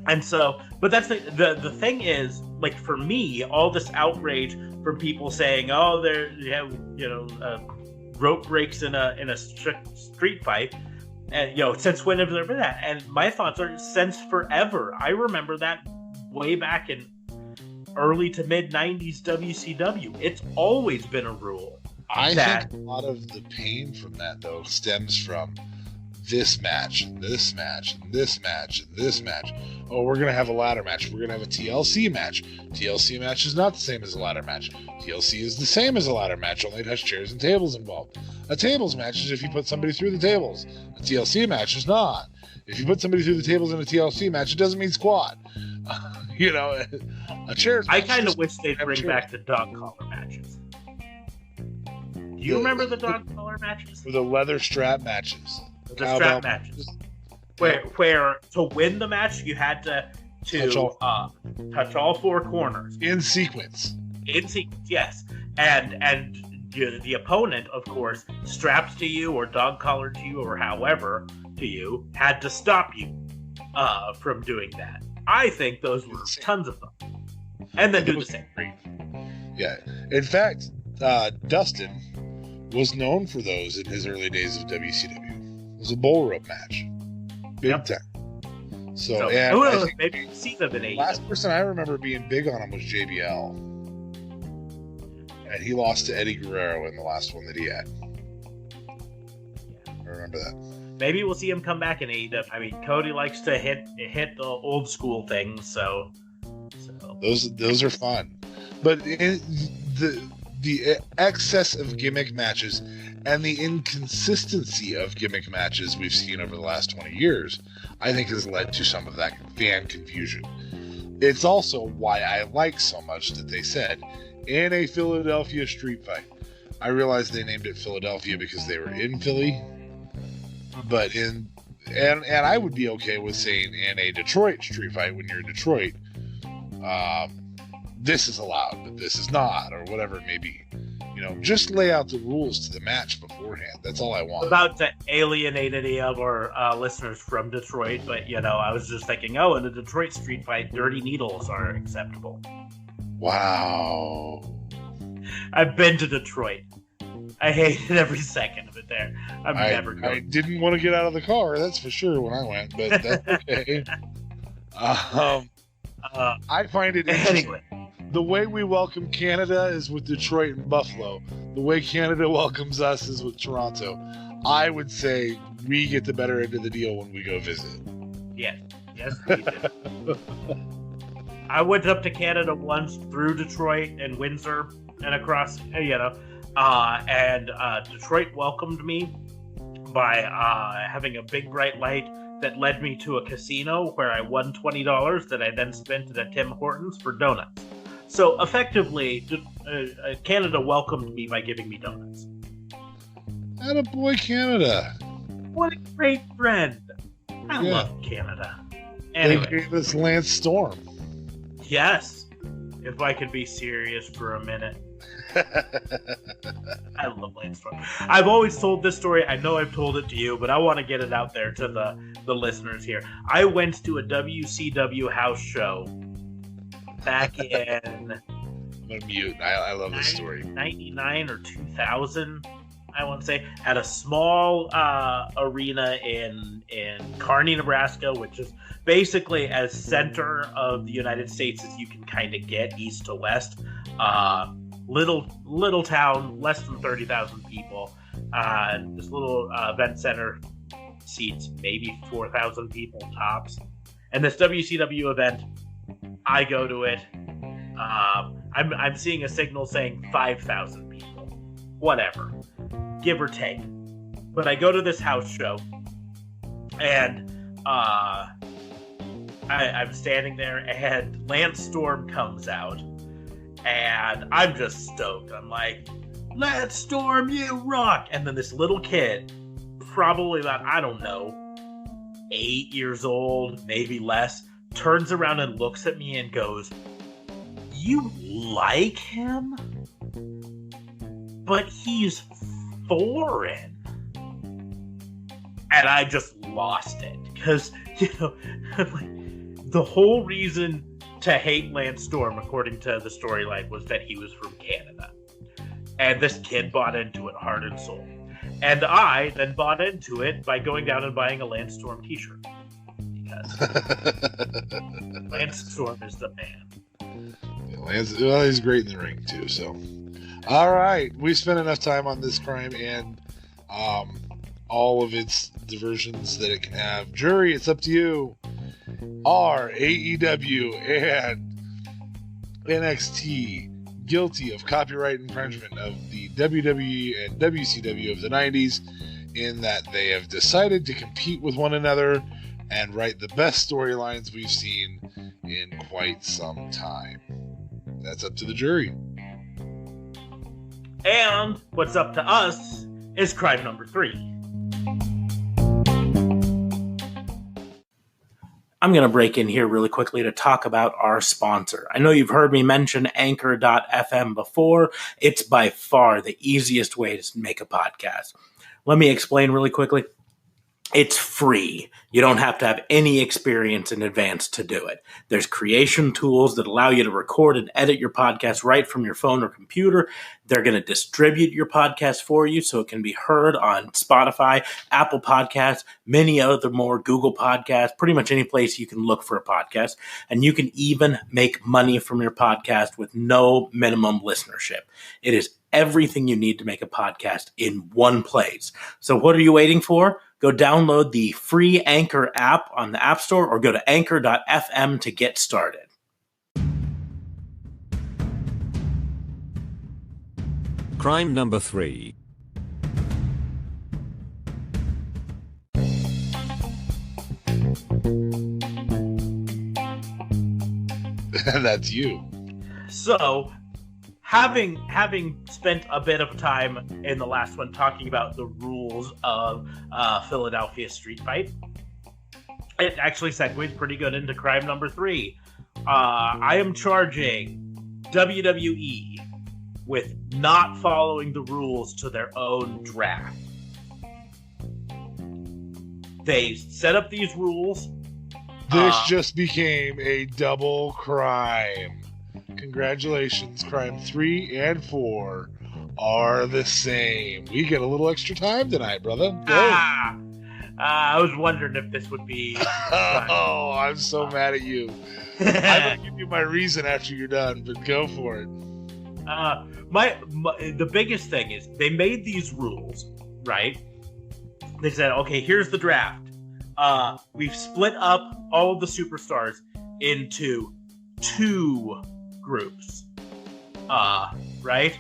And so, but that's the thing is, like, for me, all this outrage from people saying, oh, rope breaks in a street fight, and since when have there been that? And my thoughts are since forever. I remember that way back in early to mid 90s WCW. It's always been a rule. I think a lot of the pain from that, though, stems from this match, this match, this match, this match. Oh, we're going to have a ladder match. We're going to have a TLC match. TLC match is not the same as a ladder match. TLC is the same as a ladder match, only it has chairs and tables involved. A tables match is if you put somebody through the tables. A TLC match is not. If you put somebody through the tables in a TLC match, it doesn't mean squat. A chair. I kind of wish they'd bring back the dog collar matches. Do you remember the dog collar matches? Or the leather strap matches. The strap matches. Where to win the match, you had to touch all four corners. In sequence. In sequence, yes. And the opponent, of course, strapped to you or dog collared to you or however to you, had to stop you from doing that. I think those were tons of fun. And then do the same. Yeah. In fact, Dustin was known for those in his early days of WCW. It was a bull rope match. Big time. So and who I knows, think maybe see them in AEW. Last person I remember being big on him was JBL. And he lost to Eddie Guerrero in the last one that he had. I remember that. Maybe we'll see him come back in AEW. I mean, Cody likes to hit the old school things, so those are fun. But the excess of gimmick matches and the inconsistency of gimmick matches we've seen over the last 20 years, I think has led to some of that fan confusion. It's also why I like so much that they said, in a Philadelphia street fight. I realized they named it Philadelphia because they were in Philly, but and I would be okay with saying in a Detroit street fight when you're in Detroit, this is allowed, but this is not, or whatever it may be. Just lay out the rules to the match beforehand. That's all I want. About to alienate any of our listeners from Detroit, but I was just thinking, in a Detroit street fight, dirty needles are acceptable. Wow. I've been to Detroit. I hated every second of it there. I'm never going. I didn't want to get out of the car, that's for sure, when I went, but that's okay. I find it interesting. Anyway. The way we welcome Canada is with Detroit and Buffalo. The way Canada welcomes us is with Toronto. I would say we get the better end of the deal when we go visit. Yes, we do. I went up to Canada once through Detroit and Windsor and across, and Detroit welcomed me by having a big bright light that led me to a casino where I won $20 that I then spent at a Tim Hortons for donuts. So effectively, Canada welcomed me by giving me donuts. Attaboy, Canada. What a great friend. I love Canada. Anyway. They gave us Lance Storm. Yes. If I could be serious for a minute. I love Lance Storm. I've always told this story. I know I've told it to you, but I want to get it out there to the listeners here. I went to a WCW house show back in... I'm going to mute. I love this story. 99 or 2000, I want to say, at a small arena in Kearney, Nebraska, which is basically as center of the United States as you can kind of get, east to west. Little town, less than 30,000 people. This little event center seats maybe 4,000 people tops. And this WCW event, I go to it. I'm seeing a signal saying 5,000 people. Whatever. Give or take. But I go to this house show, and I'm standing there, and Lance Storm comes out, and I'm just stoked. I'm like, Lance Storm, you rock! And then this little kid, probably about, 8 years old, maybe less, turns around and looks at me and goes, "You like him? But he's foreign." And I just lost it. Because, the whole reason to hate Lance Storm, according to the storyline, was that he was from Canada. And this kid bought into it heart and soul. And I then bought into it by going down and buying a Lance Storm t-shirt. Because Lance Storm is the man. Yeah, he's great in the ring, too, so... All right, we spent enough time on this crime and all of its diversions that it can have. Jury, it's up to you. Are AEW and NXT guilty of copyright infringement of the WWE and WCW of the 90s in that they have decided to compete with one another and write the best storylines we've seen in quite some time? That's up to the jury. And what's up to us is crime number 3. I'm going to break in here really quickly to talk about our sponsor. I know you've heard me mention Anchor.fm before. It's by far the easiest way to make a podcast. Let me explain really quickly. It's free. You don't have to have any experience in advance to do it. There's creation tools that allow you to record and edit your podcast right from your phone or computer. They're going to distribute your podcast for you so it can be heard on Spotify, Apple Podcasts, many other more, Google Podcasts, pretty much any place you can look for a podcast. And you can even make money from your podcast with no minimum listenership. It is everything you need to make a podcast in one place. So what are you waiting for? Go download the free Anchor app on the App Store or go to anchor.fm to get started. Crime number 3. That's you. So, having spent a bit of time in the last one talking about the rules of Philadelphia Street Fight, it actually segues pretty good into crime number 3. I am charging WWE with not following the rules to their own draft. They set up these rules. This just became a double crime. Congratulations, crime 3 and 4 are the same. We get a little extra time tonight, brother. Go. I was wondering if this would be... Oh, I'm so mad at you. I'm going to give you my reason after you're done, but go for it. The biggest thing is they made these rules, right? They said, okay, here's the draft. We've split up all of the superstars into 2 groups, right?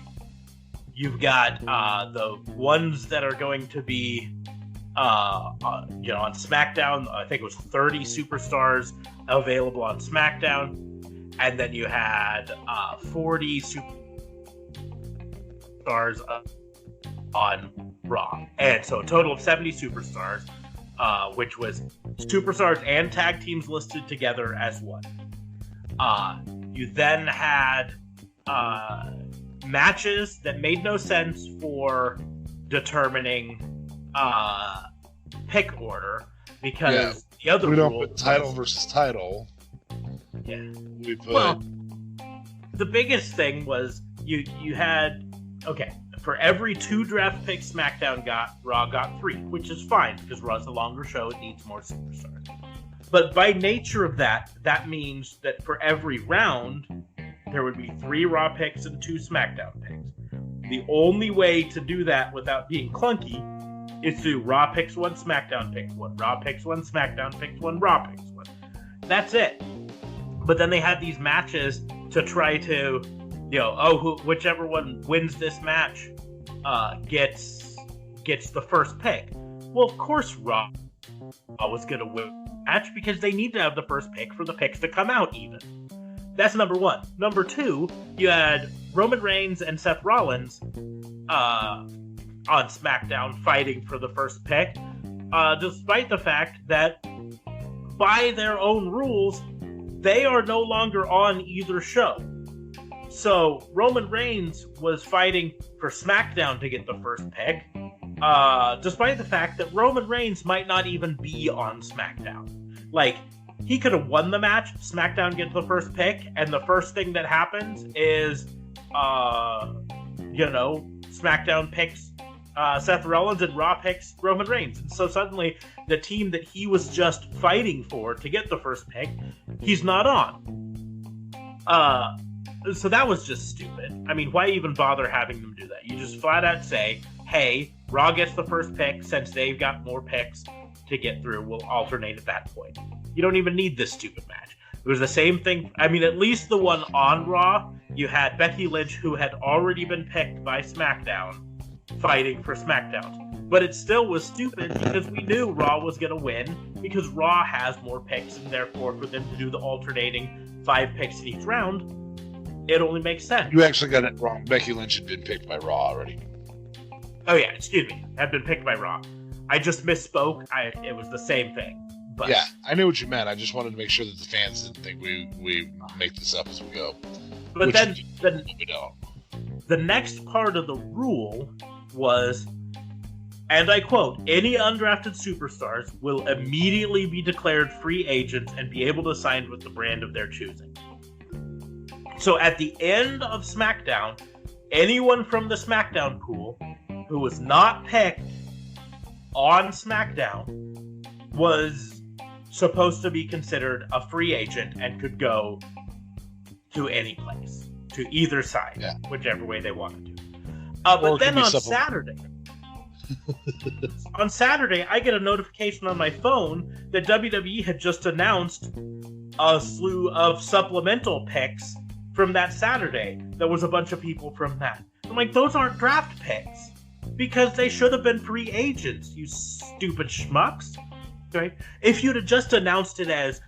You've got the ones that are going to be, on SmackDown. I think it was 30 superstars available on SmackDown, and then you had 40 superstars on Raw, and so a total of 70 superstars, which was superstars and tag teams listed together as one. You then had matches that made no sense for determining pick order, because the other we don't rule put title versus title. Yeah. We put... Well, the biggest thing was you had, okay, for every 2 draft picks SmackDown got, Raw got 3, which is fine because Raw's a longer show, it needs more superstars. But by nature of that means that for every round, there would be 3 Raw picks and 2 SmackDown picks. The only way to do that without being clunky is to Raw picks 1, SmackDown picks 1, Raw picks 1, SmackDown picks 1, Raw picks 1. That's it. But then they had these matches to try to, whichever one wins this match gets the first pick. Well, of course Raw was going to win the match because they need to have the first pick for the picks to come out even. That's number 1. Number 2, you had Roman Reigns and Seth Rollins on SmackDown fighting for the first pick, despite the fact that by their own rules, they are no longer on either show. So Roman Reigns was fighting for SmackDown to get the first pick, despite the fact that Roman Reigns might not even be on SmackDown. Like, he could have won the match, SmackDown gets the first pick, and the first thing that happens is, SmackDown picks Seth Rollins and Raw picks Roman Reigns. And so suddenly, the team that he was just fighting for to get the first pick, he's not on. So that was just stupid. I mean, why even bother having them do that? You just flat out say, hey, Raw gets the first pick, since they've got more picks to get through, we'll alternate at that point. You don't even need this stupid match. It was the same thing. I mean, at least the one on Raw, you had Becky Lynch, who had already been picked by SmackDown, fighting for SmackDown. But it still was stupid because we knew Raw was going to win because Raw has more picks, and therefore for them to do the alternating 5 picks in each round, it only makes sense. You actually got it wrong. Becky Lynch had been picked by Raw already. Oh yeah, excuse me. Had been picked by Raw. I just misspoke. It was the same thing. But, yeah, I knew what you meant. I just wanted to make sure that the fans didn't think we make this up as we go. But then we don't. The next part of the rule was, and I quote, any undrafted superstars will immediately be declared free agents and be able to sign with the brand of their choosing. So at the end of SmackDown, anyone from the SmackDown pool who was not picked on SmackDown was supposed to be considered a free agent and could go to any place, to either side, whichever way they wanted to. But then on Saturday, I get a notification on my phone that WWE had just announced a slew of supplemental picks from that Saturday. There was a bunch of people from that. I'm like, those aren't draft picks because they should have been free agents, you stupid schmucks. Right? If you'd have just announced it as,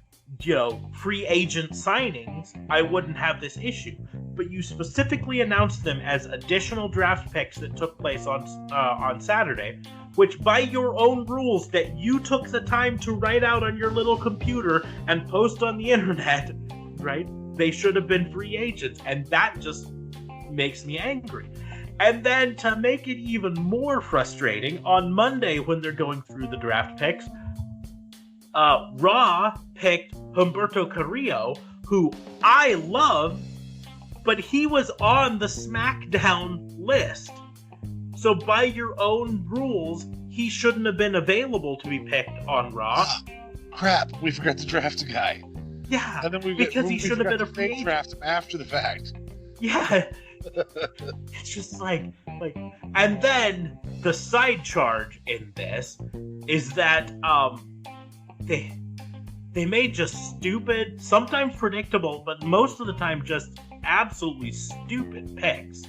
free agent signings, I wouldn't have this issue. But you specifically announced them as additional draft picks that took place on Saturday, which by your own rules that you took the time to write out on your little computer and post on the internet, right? They should have been free agents, and that just makes me angry. And then to make it even more frustrating, on Monday when they're going through the draft picks, Raw picked Humberto Carrillo, who I love, but he was on the SmackDown list. So by your own rules, he shouldn't have been available to be picked on Raw. Crap, we forgot to draft a guy. Yeah, and then because he should have been a free agent. Draft him after the fact. Yeah. It's just like, and then the side charge in this is that, they made just stupid, sometimes predictable, but most of the time just absolutely stupid picks.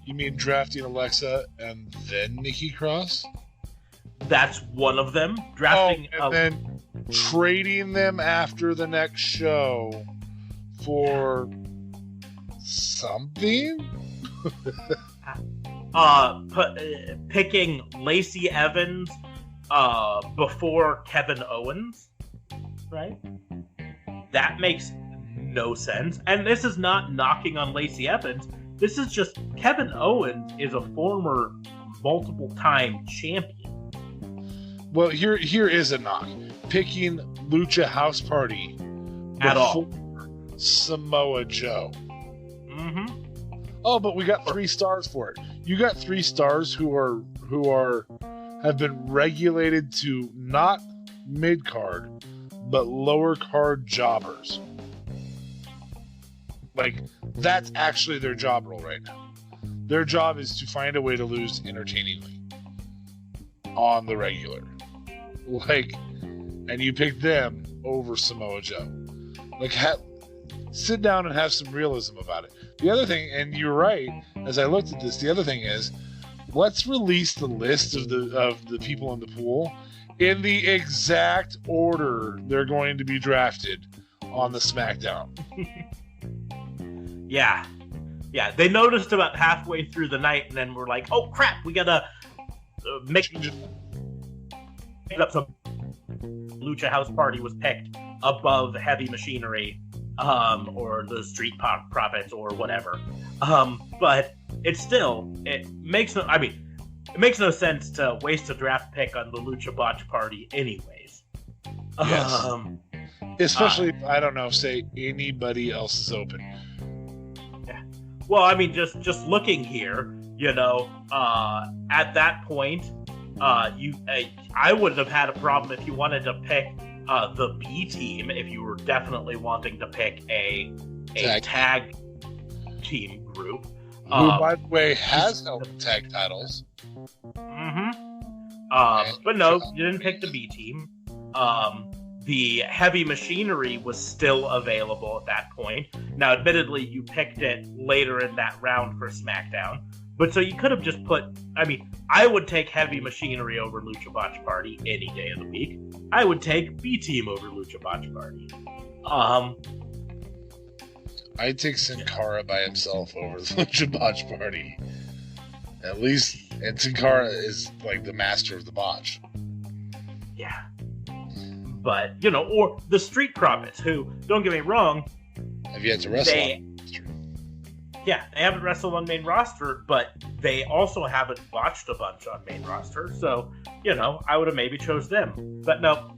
You mean drafting Alexa and then Nikki Cross? That's one of them. Drafting and then trading them after the next show for something? Picking Lacey Evans before Kevin Owens, right? That makes no sense. And this is not knocking on Lacey Evans. This is just Kevin Owens is a former multiple-time champion. Well, here is a knock. Picking Lucha House Party at all. Samoa Joe. Mm-hmm. Oh, but we got 3 stars for it. You got 3 stars who have been regulated to not mid-card, but lower-card jobbers. Like, that's actually their job role right now. Their job is to find a way to lose entertainingly on the regular. Like, and you pick them over Samoa Joe. Like, sit down and have some realism about it. The other thing, and you're right, as I looked at this, the other thing is, let's release the list of the people in the pool in the exact order they're going to be drafted on the SmackDown. Yeah. They noticed about halfway through the night, and then we're like, "Oh crap, we gotta make it up." Some Lucha House Party was picked above Heavy Machinery, or the Street Profits, or whatever. But it's still, it makes no sense to waste a draft pick on the Lucha Botch Party anyways. Yes. Especially if, I don't know, say anybody else is open. Yeah. Well, I mean, just looking here, at that point, I wouldn't have had a problem if you wanted to pick the B team, if you were definitely wanting to pick a tag team group. Who, by the way, has held the tag titles. But no, you didn't pick the B team. The Heavy Machinery was still available at that point. Now, admittedly, you picked it later in that round for SmackDown. But so you could have just put... I would take Heavy Machinery over Lucha Botch Party any day of the week. I would take B Team over Lucha Botch Party. I'd take Sin Cara by himself over the Lucha Botch Party. At least, and Sin Cara is like the master of the botch. Yeah. But, or the Street Profits, who, don't get me wrong, have yet to wrestle. They haven't wrestled on main roster, but they also haven't botched a bunch on main roster. So, I would have maybe chose them. But no,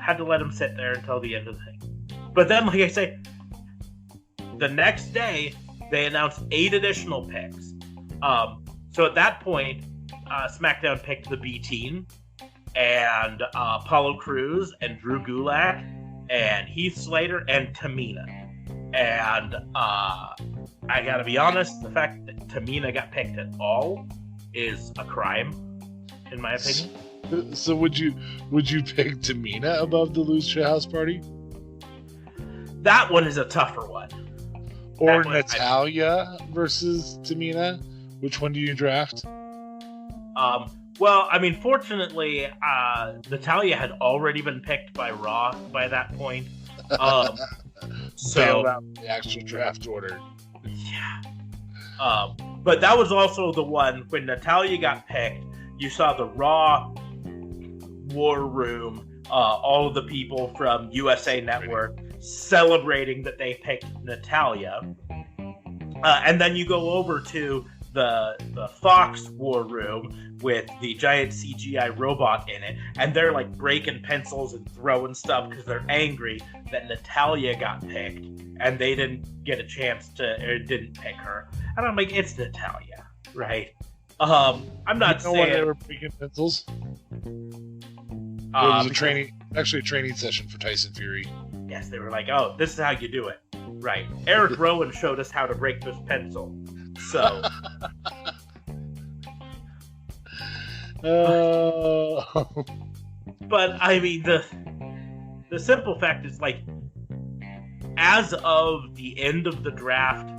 had to let them sit there until the end of the thing. But then, like I say, the next day, they announced 8 additional picks. So at that point, SmackDown picked the B-Team and Apollo Crews and Drew Gulak and Heath Slater and Tamina. And I gotta be honest, the fact that Tamina got picked at all is a crime, in my opinion. So would you pick Tamina above the Lucha House Party? That one is a tougher one. Or Natalya versus Tamina? Which one do you draft? Well, I mean, fortunately, Natalya had already been picked by Raw by that point. So out the actual draft order. Yeah. But that was also the one when Natalya got picked. You saw the Raw War Room, all of the people from USA Network celebrating that they picked Natalya. And then you go over to the Fox War Room with the giant CGI robot in it, and they're like breaking pencils and throwing stuff because they're angry that Natalya got picked and they didn't get a chance to, or didn't pick her. And I'm like, it's Natalya, right? I'm not saying why they were breaking pencils. It was a training session for Tyson Fury. Yes, they were like, oh, this is how you do it, right? Eric Rowan showed us how to break this pencil. So, but I mean, the simple fact is, like, as of the end of the draft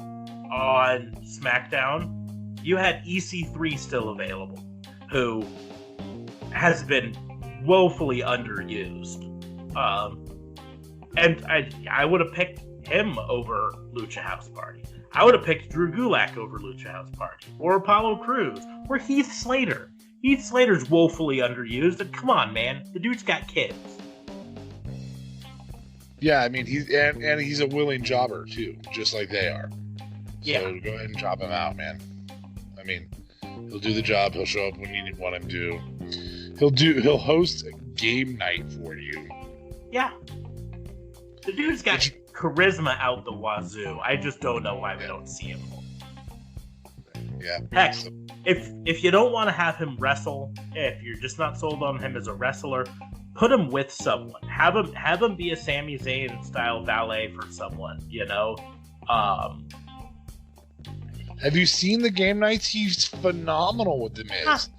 on SmackDown, you had EC3 still available, who has been woefully underused. And I would have picked him over Lucha House Party. I would have picked Drew Gulak over Lucha House Party, or Apollo Crews, or Heath Slater. Heath Slater's woefully underused, and come on, man, the dude's got kids. Yeah, I mean, he's a willing jobber too, just like they are. Yeah. So go ahead and job him out, man. I mean, he'll do the job. He'll show up when you want him to. He'll host a game night for you. Yeah. The dude's got charisma out the wazoo. I just don't know why we don't see him more. Yeah. Heck, if you don't want to have him wrestle, if you're just not sold on him as a wrestler, put him with someone. Have him be a Sami Zayn style valet for someone. Have you seen the game nights? He's phenomenal with The Miz.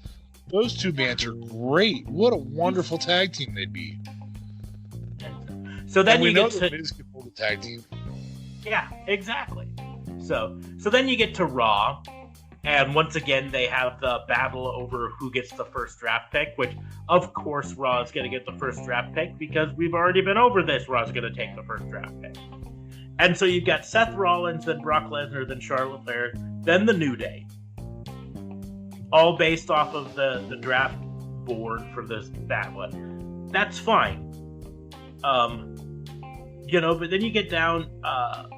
Those two bands are great. What a wonderful tag team they'd be. So then you get to Miz can pull the tag team. Yeah, exactly. So then you get to Raw, and once again they have the battle over who gets the first draft pick, which of course Raw is going to get the first draft pick because we've already been over this. Raw's going to take the first draft pick. And so you've got Seth Rollins, then Brock Lesnar, then Charlotte Flair, then the New Day. All based off of the draft board for that one. That's fine. But then you get down,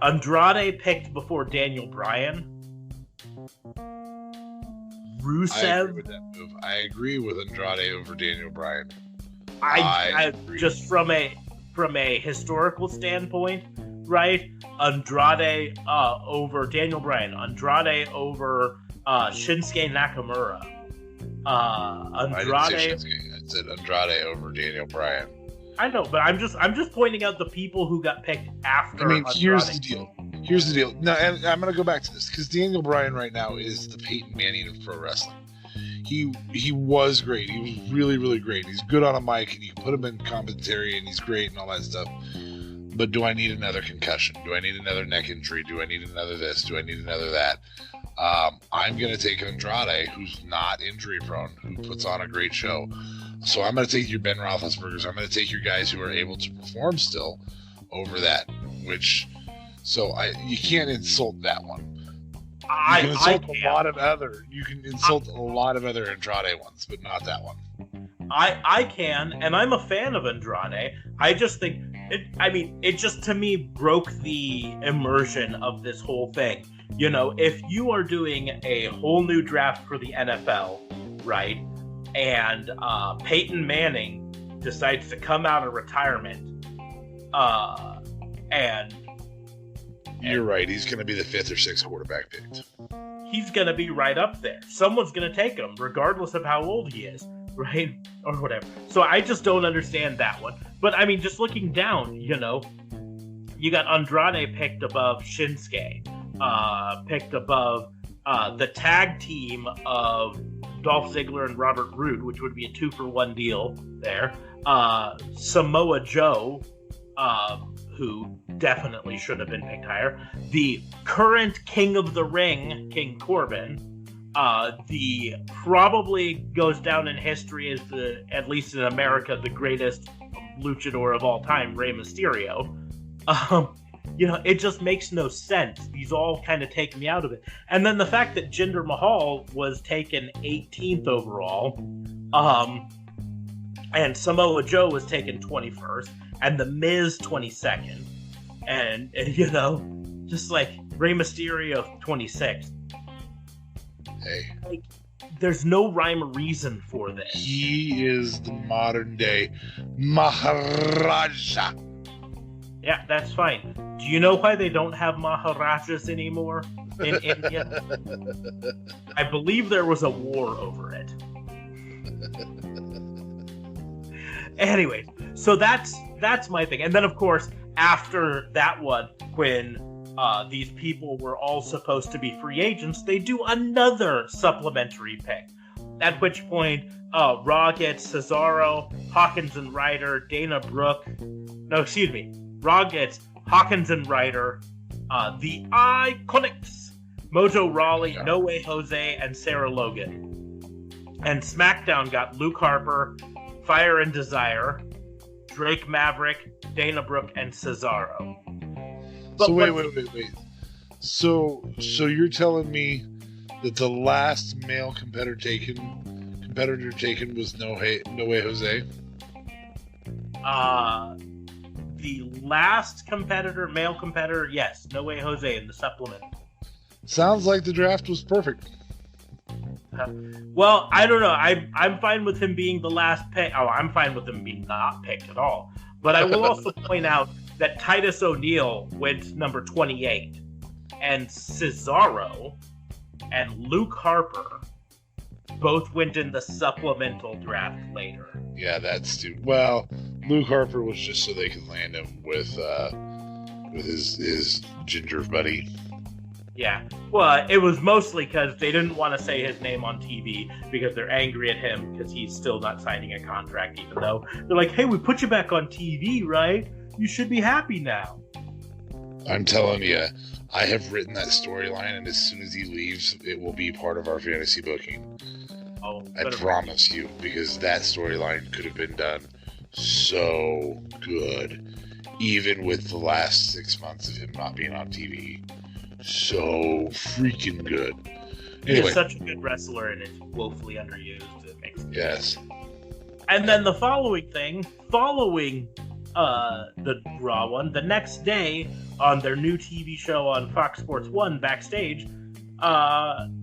Andrade picked before Daniel Bryan. Rusev. I agree with that move. I agree with Andrade over Daniel Bryan. I just from a historical standpoint, right? Andrade over Daniel Bryan. Andrade over Shinsuke Nakamura. Andrade. I didn't say Shinsuke. I said Andrade over Daniel Bryan. I know, but I'm just pointing out the people who got picked after. I mean, Andrade. Here's the deal. No, and I'm going to go back to this because Daniel Bryan right now is the Peyton Manning of pro wrestling. He was great. He was really, really great. He's good on a mic, and you can put him in commentary, and he's great and all that stuff. But do I need another concussion? Do I need another neck injury? Do I need another this? Do I need another that? I'm going to take Andrade, who's not injury prone, who puts on a great show. So I'm going to take your Ben Roethlisbergers. I'm going to take your guys who are able to perform still over that. You can't insult that one. You can insult a lot of other Andrade ones, but not that one. I can, and I'm a fan of Andrade. I just think it just to me broke the immersion of this whole thing. You know, if you are doing a whole new draft for the NFL, right, and Peyton Manning decides to come out of retirement, and you're right, he's going to be the 5th or 6th quarterback picked. He's going to be right up there. Someone's going to take him, regardless of how old he is, right? Or whatever. So I just don't understand that one. But, I mean, just looking down, you know, you got Andrade picked above Shinsuke, picked above the tag team of Dolph Ziggler and Robert Roode, which would be a 2-for-1 deal there. Samoa Joe, who definitely should have been picked higher. The current King of the Ring, King Corbin. The probably goes down in history as at least in America, the greatest luchador of all time, Rey Mysterio. You know, it just makes no sense. These all kind of take me out of it. And then the fact that Jinder Mahal was taken 18th overall, and Samoa Joe was taken 21st, and The Miz 22nd, and you know, just like Rey Mysterio 26th. Hey. Like, there's no rhyme or reason for this. He is the modern day Maharaja. Yeah, that's fine. Do you know why they don't have Maharajas anymore in India? I believe there was a war over it. Anyway, so that's my thing. And then, of course, after that one, when these people were all supposed to be free agents, they do another supplementary pick. At which point, Raw gets Cesaro, Hawkins and Ryder, Dana Brooke. No, excuse me. Raw gets Hawkins and Ryder, the Iconics, Mojo Rawley, No Way Jose, and Sarah Logan. And SmackDown got Luke Harper, Fire and Desire, Drake Maverick, Dana Brooke, and Cesaro. So wait. So you're telling me that the last male competitor taken was No Way Jose? The last male competitor, yes, No Way Jose in the supplement. Sounds like the draft was perfect. Well, I don't know. I'm fine with him being the last pick. Oh, I'm fine with him being not picked at all. But I will also point out that Titus O'Neil went number 28, and Cesaro and Luke Harper both went in the supplemental draft later. Yeah, that's stupid. Well, Luke Harper was just so they could land him with his ginger buddy. Yeah, well, it was mostly because they didn't want to say his name on TV because they're angry at him because he's still not signing a contract, even though they're like, hey, we put you back on TV, right? You should be happy now. I'm telling you, I have written that storyline, and as soon as he leaves, it will be part of our fantasy booking. Oh, I promise you, because that storyline could have been done so good, even with the last 6 months of him not being on TV. So freaking good. Anyway. He's such a good wrestler, and it's woefully underused. It makes sense. Yes. And then the following the Raw one, the next day on their new TV show on Fox Sports 1, Backstage,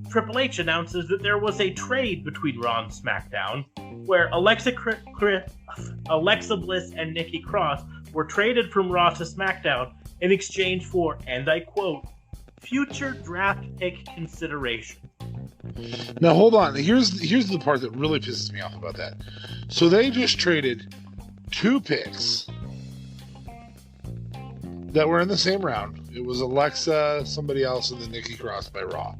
Triple H announces that there was a trade between Raw and SmackDown, where Alexa Bliss and Nikki Cross were traded from Raw to SmackDown in exchange for, and I quote, future draft pick consideration. Now hold on. Here's the part that really pisses me off about that. So they just traded 2 picks that were in the same round. It was Alexa, somebody else, and then Nikki Cross by Raw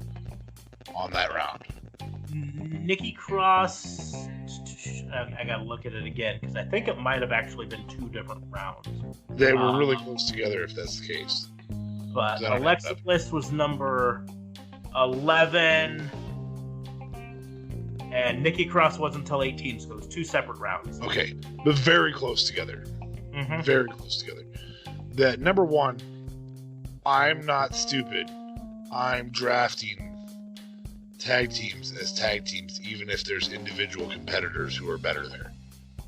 on that round. Nikki Cross, I gotta look at it again because I think it might have actually been 2 different rounds. They were really close together, if that's the case. But Alexa Bliss was number 11, and Nikki Cross wasn't until 18, so it was 2 separate rounds. Okay, but very close together. Mm-hmm. Very close together. That number 1, I'm not stupid. I'm drafting tag teams as tag teams, even if there's individual competitors who are better there.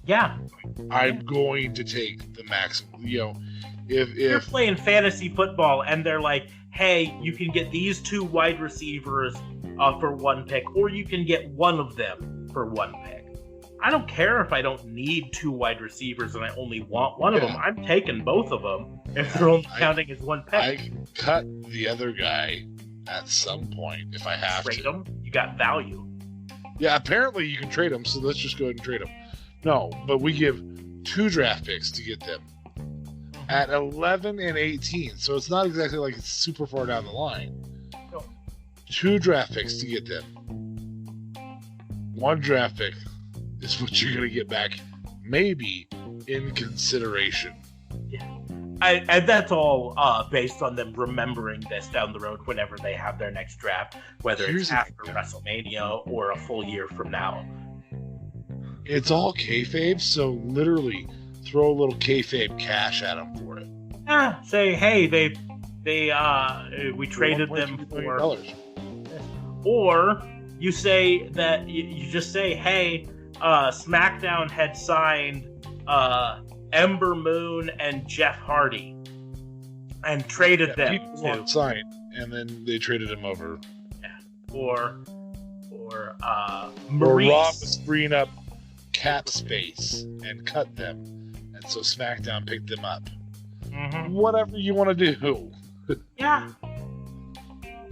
Yeah. I'm going to take the maximum. If you're playing fantasy football and they're like, hey, you can get these 2 wide receivers for 1 pick, or you can get one of them for 1 pick. I don't care if I don't need 2 wide receivers and I only want one of them. I'm taking both of them if they're only counting as 1 pick. I can cut the other guy at some point if I have to. Trade them, you got value. Yeah, apparently you can trade them, so let's just go ahead and trade them. No, but we give 2 draft picks to get them at 11 and 18, so it's not exactly like it's super far down the line. No. 2 draft picks to get them. 1 draft pick is what you're going to get back, maybe in consideration. Yeah. And that's all based on them remembering this down the road whenever they have their next draft, whether it's after WrestleMania or a full year from now. It's all kayfabe, so literally throw a little kayfabe cash at them for it. Yeah, say, hey, we traded them for... Or you say that, you just say, hey, SmackDown had signed Ember Moon and Jeff Hardy and traded them to signed, and then they traded him over. Yeah. Or Maurice. Or Raw was freeing up cap space and cut them, and so SmackDown picked them up. Mm-hmm. Whatever you want to do. Yeah.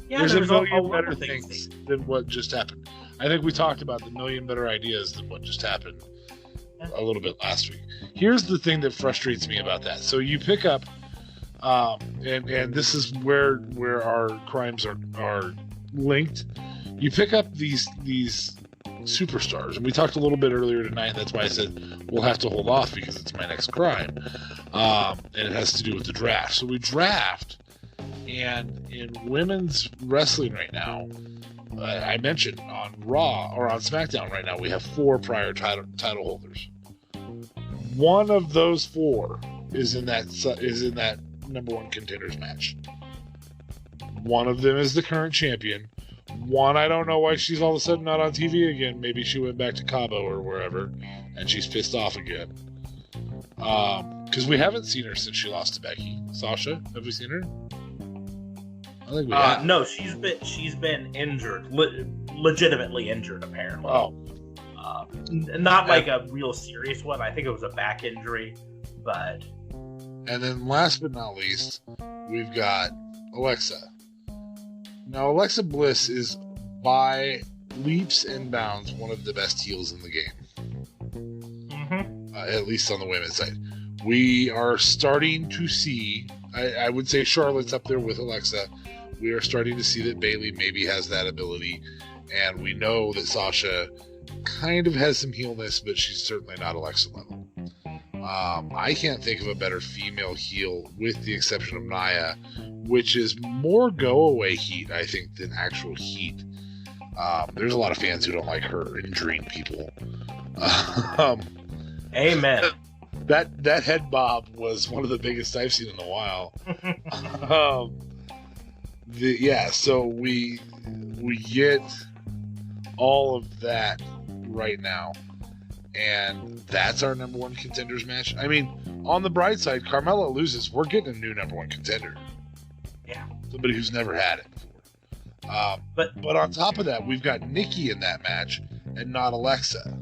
There's a million better things than what just happened. I think we talked about the million better ideas than what just happened a little bit last week. Here's the thing that frustrates me about that. So you pick up, and this is where our crimes are linked. You pick up these superstars, and we talked a little bit earlier tonight. And that's why I said we'll have to hold off because it's my next crime, and it has to do with the draft. So we draft, and in women's wrestling right now. I mentioned on Raw or on SmackDown right now, we have 4 prior title holders. One of those 4 is in that number 1 contenders match. One of them is the current champion. One, I don't know why she's all of a sudden not on TV again. Maybe she went back to Cabo or wherever, and she's pissed off again. Because we haven't seen her since she lost to Becky. Sasha, have we seen her? I think we have. No, she's been injured, legitimately injured apparently. Oh, not like a real serious one. I think it was a back injury, but. And then last but not least, we've got Alexa. Now Alexa Bliss is by leaps and bounds one of the best heels in the game. Mm-hmm. At least on the women's side, we are starting to see. I would say Charlotte's up there with Alexa. We are starting to see that Bayley maybe has that ability, and we know that Sasha kind of has some heelness, but she's certainly not Alexa level. I can't think of a better female heel, with the exception of Nia, which is more go-away heat, I think, than actual heat. There's a lot of fans who don't like her injuring people. Amen. That head bob was one of the biggest I've seen in a while. So we get all of that right now, and that's our number 1 contenders match. I mean, on the bright side, Carmella loses, we're getting a new number 1 contender. Yeah, somebody who's never had it before. But on top of that, we've got Nikki in that match and not Alexa.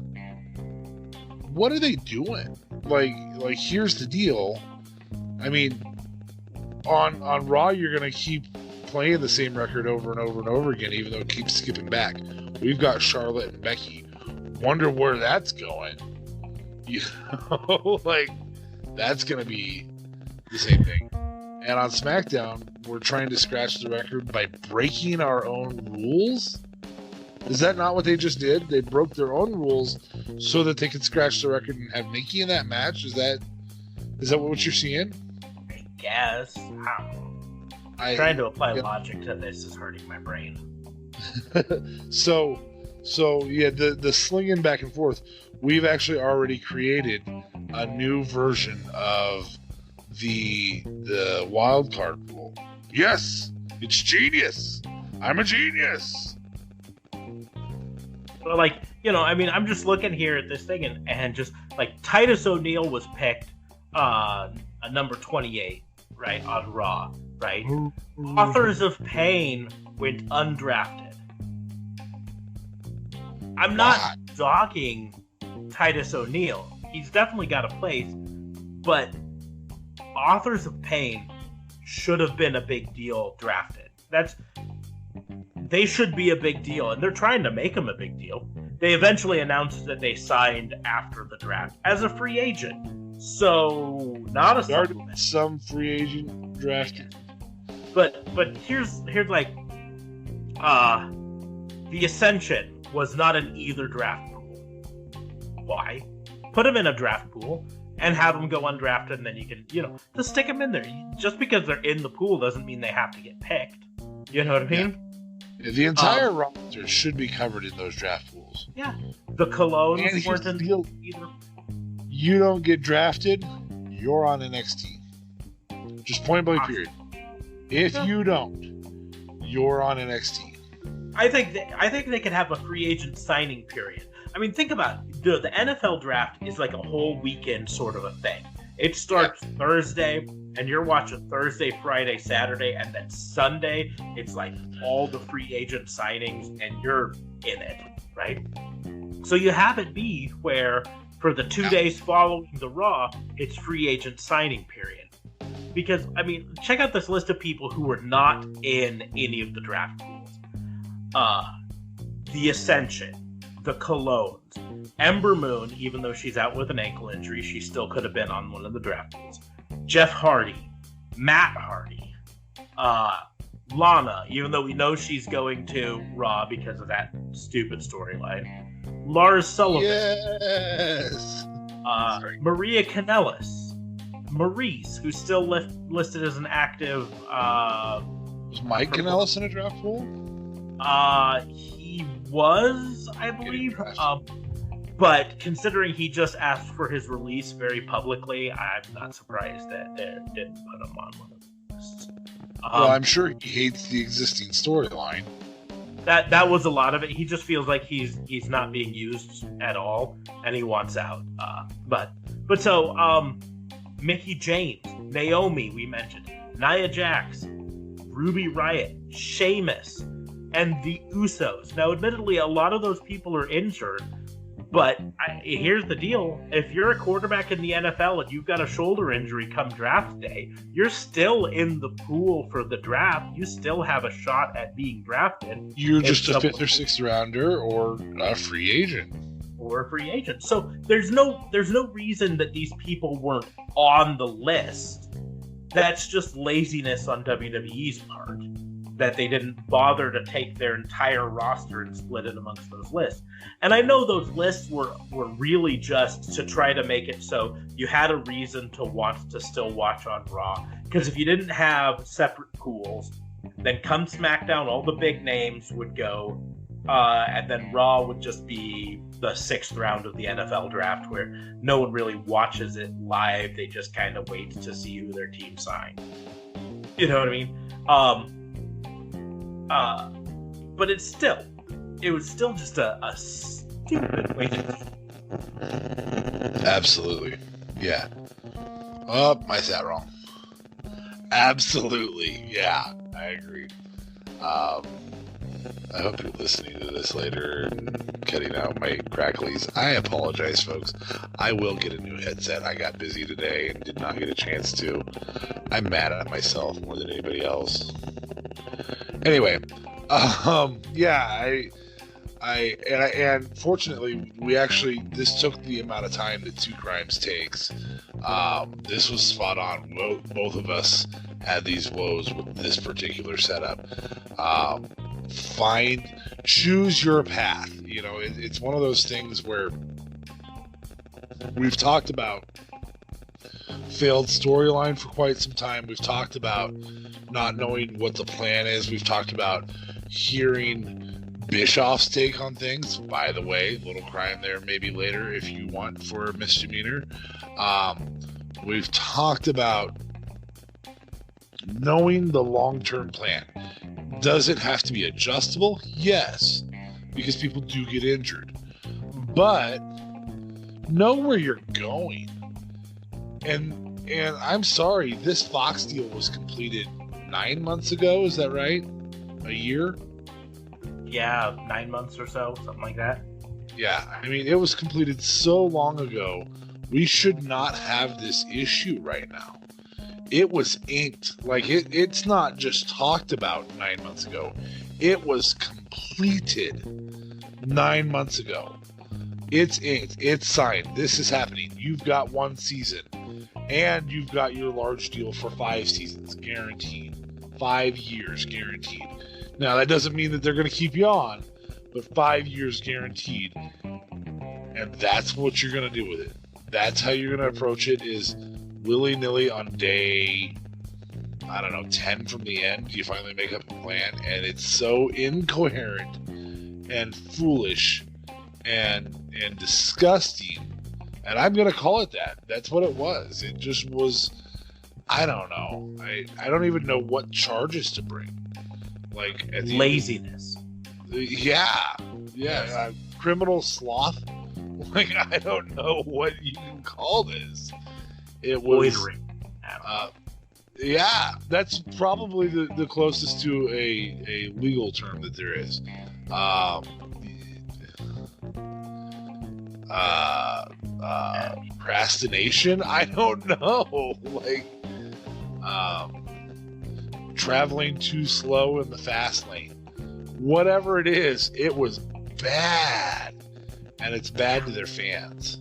What are they doing? Like here's the deal. I mean, on Raw, you're going to keep playing the same record over and over and over again, even though it keeps skipping back. We've got Charlotte and Becky. Wonder where that's going. You know, like, that's going to be the same thing. And on SmackDown, we're trying to scratch the record by breaking our own rules. Is that not what they just did? They broke their own rules so that they could scratch the record and have Nikki in that match? Is that what you're seeing? I guess. Trying to apply logic to this is hurting my brain. So yeah, the slinging back and forth. We've actually already created a new version of the wild card rule. Yes, it's genius. I'm a genius. Like, you know, I mean, I'm just looking here at this thing and just like Titus O'Neil was picked a number 28, right, on Raw, right? Authors of Pain went undrafted. I'm not dogging Titus O'Neil. He's definitely got a place, but Authors of Pain should have been a big deal drafted. They should be a big deal, and they're trying to make him a big deal. They eventually announced that they signed after the draft as a free agent. So, not a supplement. Some free agent drafted. But here's like the Ascension was not in either draft pool. Why? Put him in a draft pool and have them go undrafted, and then you can, just stick them in there. Just because they're in the pool doesn't mean they have to get picked. You know what I mean? Yeah. The entire roster should be covered in those draft pools. Yeah. The Colognes weren't in either. You don't get drafted, you're on NXT. Just point blank period. If you don't, you're on NXT. I think they could have a free agent signing period. I mean, think about it. The NFL draft is like a whole weekend sort of a thing. It starts Thursday, and you're watching Thursday, Friday, Saturday, and then Sunday, it's like all the free agent signings, and you're in it, right? So you have it be where for the 2 days following the Raw, it's free agent signing period. Because, I mean, check out this list of people who were not in any of the draft pools. The Ascension, the Colognes, Ember Moon, even though she's out with an ankle injury, she still could have been on one of the draft pools. Jeff Hardy, Matt Hardy, Lana, even though we know she's going to Raw because of that stupid storyline. Lars Sullivan. Yes. Maria Kanellis. Maurice, who's still listed as an active. Was Mike Kanellis in a draft pool? He was, I believe. But considering he just asked for his release very publicly, I'm not surprised that they didn't put him on one of the lists. Well, I'm sure he hates the existing storyline. That was a lot of it. He just feels like he's not being used at all, and he wants out. But so Mickie James, Naomi, we mentioned, Nia Jax, Ruby Riott, Sheamus, and the Usos. Now, admittedly, a lot of those people are injured, but here's the deal. If you're a quarterback in the NFL and you've got a shoulder injury come draft day, you're still in the pool for the draft. You still have a shot at being drafted. You're just a 5th or 6th rounder or a free agent. So there's no reason that these people weren't on the list. That's just laziness on WWE's part, that they didn't bother to take their entire roster and split it amongst those lists. And I know those lists were really just to try to make it so you had a reason to want to still watch on Raw. Because if you didn't have separate pools, then come SmackDown, all the big names would go, and then Raw would just be the 6th round of the NFL draft where no one really watches it live. They just kind of wait to see who their team signed. You know what I mean? But it was still just a stupid way to. Absolutely. Yeah. Oh, I said that wrong. Absolutely. Yeah, I agree. I hope you're listening to this later and cutting out my cracklies. I apologize, folks. I will get a new headset. I got busy today and did not get a chance to. I'm mad at myself more than anybody else. Anyway, and fortunately, this took the amount of time that Two Crimes takes. This was spot on. Both of us had these woes with this particular setup. Choose your path. It's one of those things where we've talked about failed storyline for quite some time. We've talked about not knowing what the plan is. We've talked about hearing Bischoff's take on things. By the way, little crime there maybe later if you want for a misdemeanor. We've talked about knowing the long-term plan. Does it have to be adjustable? Yes, because people do get injured. But know where you're going. And I'm sorry, this Fox deal was completed 9 months ago. Is that right? A year? Yeah, 9 months or so, something like that. Yeah, I mean, it was completed so long ago. We should not have this issue right now. It was inked. Like, it's not just talked about 9 months ago. It was completed 9 months ago. It's inked. It's signed. This is happening. You've got 1 season. And you've got your large deal for 5 seasons, guaranteed. 5 years, guaranteed. Now, that doesn't mean that they're going to keep you on, but 5 years guaranteed. And that's what you're going to do with it. That's how you're going to approach it, is willy-nilly on day, 10 from the end, you finally make up a plan, and it's so incoherent and foolish and disgusting. And I'm going to call it that. That's what it was. It just was, I don't know. I don't even know what charges to bring. Like, at the laziness. Yeah. Criminal sloth. Like, I don't know what you can call this. It was loitering. Yeah, that's probably the closest to a legal term that there is. Procrastination? I don't know. Like, traveling too slow in the fast lane. Whatever it is, it was bad. And it's bad to their fans.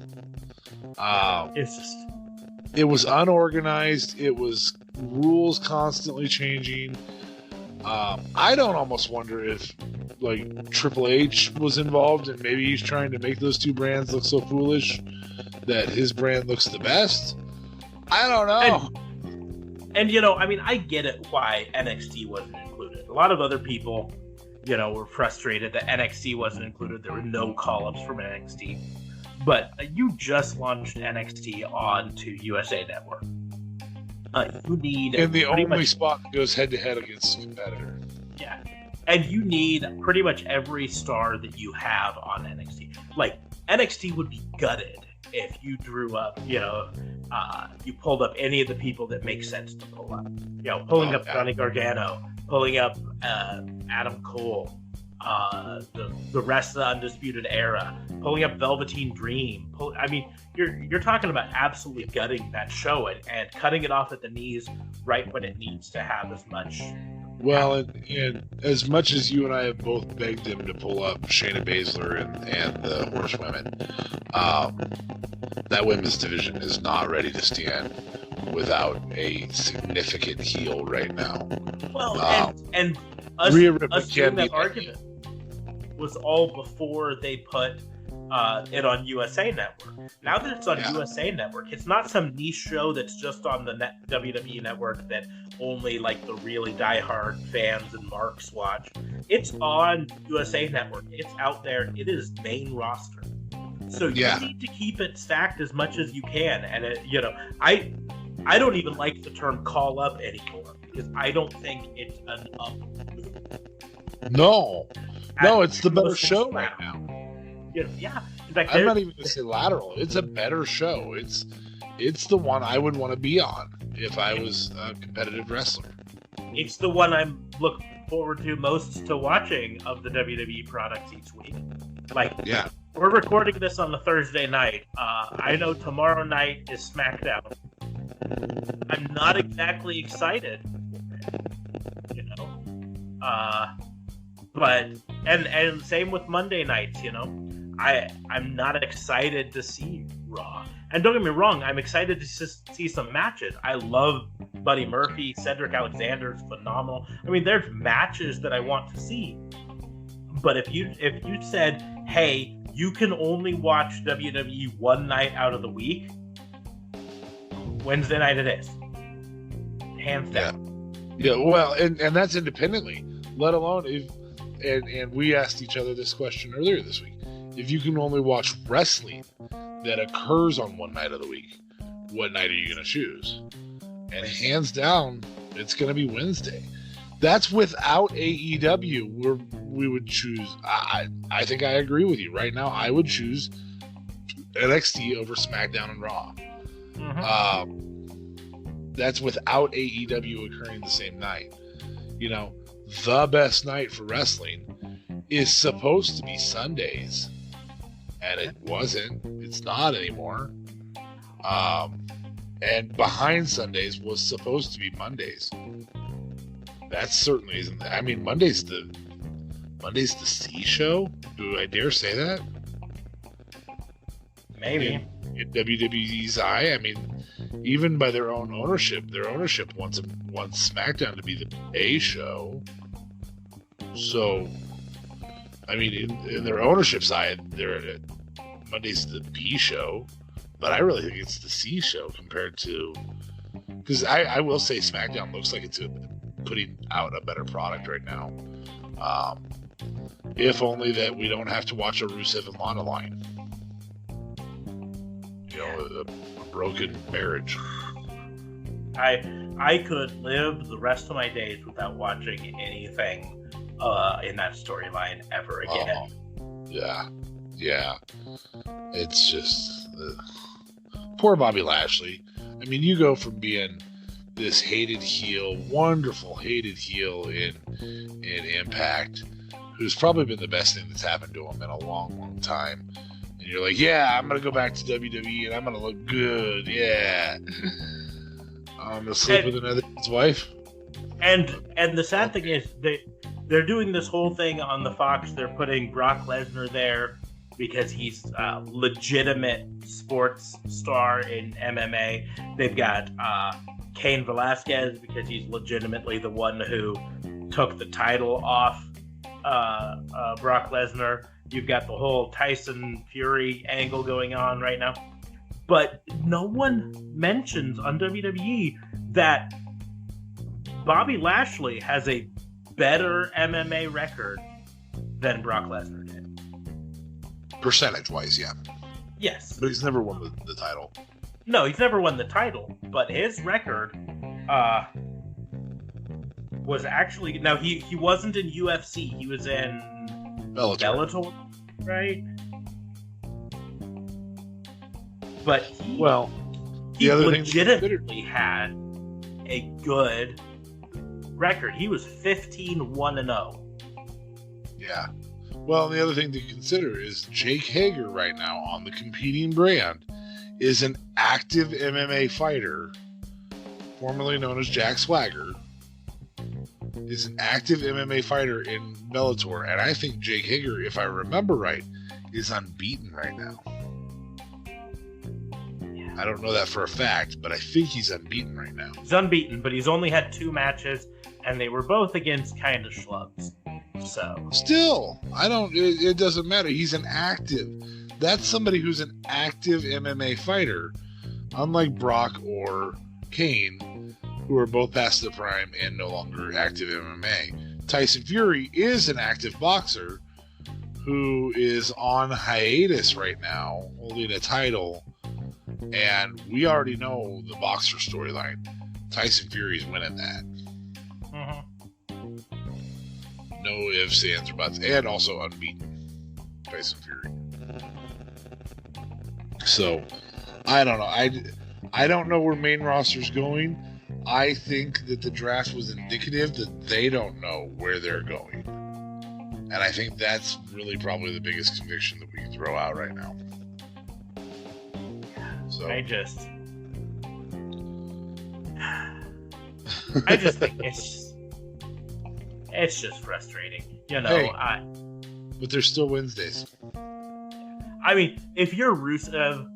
It was unorganized. It was rules constantly changing. I don't almost wonder if, like, Triple H was involved and maybe he's trying to make those two brands look so foolish that his brand looks the best. I don't know. And I mean, I get it why NXT wasn't included. A lot of other people, were frustrated that NXT wasn't included. There were no call-ups from NXT. But you just launched NXT onto USA Network. You need... And the only spot that goes head-to-head against a competitor. Yeah. And you need pretty much every star that you have on NXT. Like, NXT would be gutted if you drew up, you pulled up any of the people that make sense to pull up. Pulling up Johnny Gargano, pulling up Adam Cole, the rest of the Undisputed Era, pulling up Velveteen Dream. You're talking about absolutely gutting that show and cutting it off at the knees right when it needs to have as much. Well, and as much as you and I have both begged him to pull up Shayna Baszler and the Horsewomen, that women's division is not ready to stand without a significant heel right now. Well, and us doing that argument was all before they put it on USA Network. Now that it's on USA Network, it's not some niche show that's just on the WWE Network that only like the really diehard fans and marks watch. It's on USA Network. It's out there. It is main roster. So you need to keep it stacked as much as you can. And I don't even like the term call up anymore because I don't think it's an up move. No, it's the better show right now. Yeah. In fact, I'm not even going to say lateral. It's a better show. It's the one I would want to be on if I was a competitive wrestler. It's the one I'm looking forward to most to watching of the WWE products each week. We're recording this on the Thursday night. I know tomorrow night is SmackDown. I'm not exactly excited for it, but and same with Monday nights, I'm not excited to see Raw. And don't get me wrong, I'm excited to see some matches. I love Buddy Murphy, Cedric Alexander's phenomenal. I mean, there's matches that I want to see. But if you said, hey, you can only watch WWE one night out of the week, Wednesday night it is. Hands down. Yeah, well, and that's independently, let alone if, and we asked each other this question earlier this week, if you can only watch wrestling that occurs on one night of the week, what night are you going to choose? And hands down, it's going to be Wednesday. That's without AEW, where we would choose. I think I agree with you. Right now, I would choose NXT over SmackDown and Raw. That's without AEW occurring the same night. You know, the best night for wrestling is supposed to be Sundays, and it wasn't. It's not anymore. And behind Sundays was supposed to be Mondays. That certainly isn't. I mean, Monday's the C show. Do I dare say that? Maybe. In WWE's eye, I mean, even by their ownership wants SmackDown to be the A show. So, I mean, in their ownership side, Monday's the B show, but I really think it's the C show compared to, because I will say SmackDown looks like it's putting out a better product right now. If only that we don't have to watch a Rusev and Lana line. You know, a broken marriage. I could live the rest of my days without watching anything in that storyline ever again. Yeah. It's just poor Bobby Lashley. I mean, you go from being this hated heel, wonderful hated heel in Impact, who's probably been the best thing that's happened to him in a long, long time. And you're like, yeah, I'm going to go back to WWE and I'm going to look good. Yeah. I'm going to sleep with another wife. And the sad thing is they're doing this whole thing on the Fox. They're putting Brock Lesnar there because he's a legitimate sports star in MMA. They've got Cain Velasquez because he's legitimately the one who took the title off Brock Lesnar. You've got the whole Tyson Fury angle going on right now. But no one mentions on WWE that Bobby Lashley has a better MMA record than Brock Lesnar did. Percentage-wise, yeah. Yes. But he's never won the title. No, he's never won the title, but his record was actually... Now, he wasn't in UFC. He was in Bellator, right? But he legitimately had a good record. He was 15-1-0. Yeah. Well, the other thing to consider is Jake Hager right now on the competing brand is an active MMA fighter, formerly known as Jack Swagger, is an active MMA fighter in Bellator, and I think Jake Hager, if I remember right, is unbeaten right now. I don't know that for a fact, but I think he's unbeaten right now. He's unbeaten, but he's only had 2 matches, and they were both against kind of schlubs. So still, it doesn't matter. He's an active. That's somebody who's an active MMA fighter, unlike Brock or Kane, who are both past their prime and no longer active MMA. Tyson Fury is an active boxer who is on hiatus right now, holding a title. And we already know the boxer storyline. Tyson Fury's winning that. Mm-hmm. No ifs, ands, or buts. And also unbeaten. Tyson Fury. So, I don't know. I don't know where main roster's going. I think that the draft was indicative that they don't know where they're going. And I think that's really probably the biggest conviction that we can throw out right now. So. I just think it's just frustrating, you know. Hey, but there's still Wednesdays. I mean, if you're Rusev,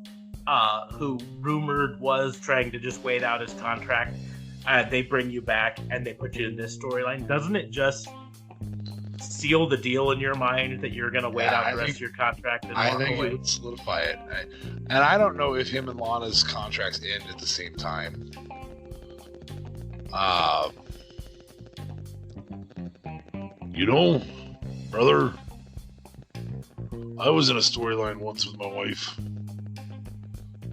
who rumored was trying to just wait out his contract, they bring you back and they put you in this storyline, doesn't it just seal the deal in your mind that you're going to wait out the rest of your contract? And I think it would solidify it. And I don't know if him and Lana's contracts end at the same time. You know, brother, I was in a storyline once with my wife.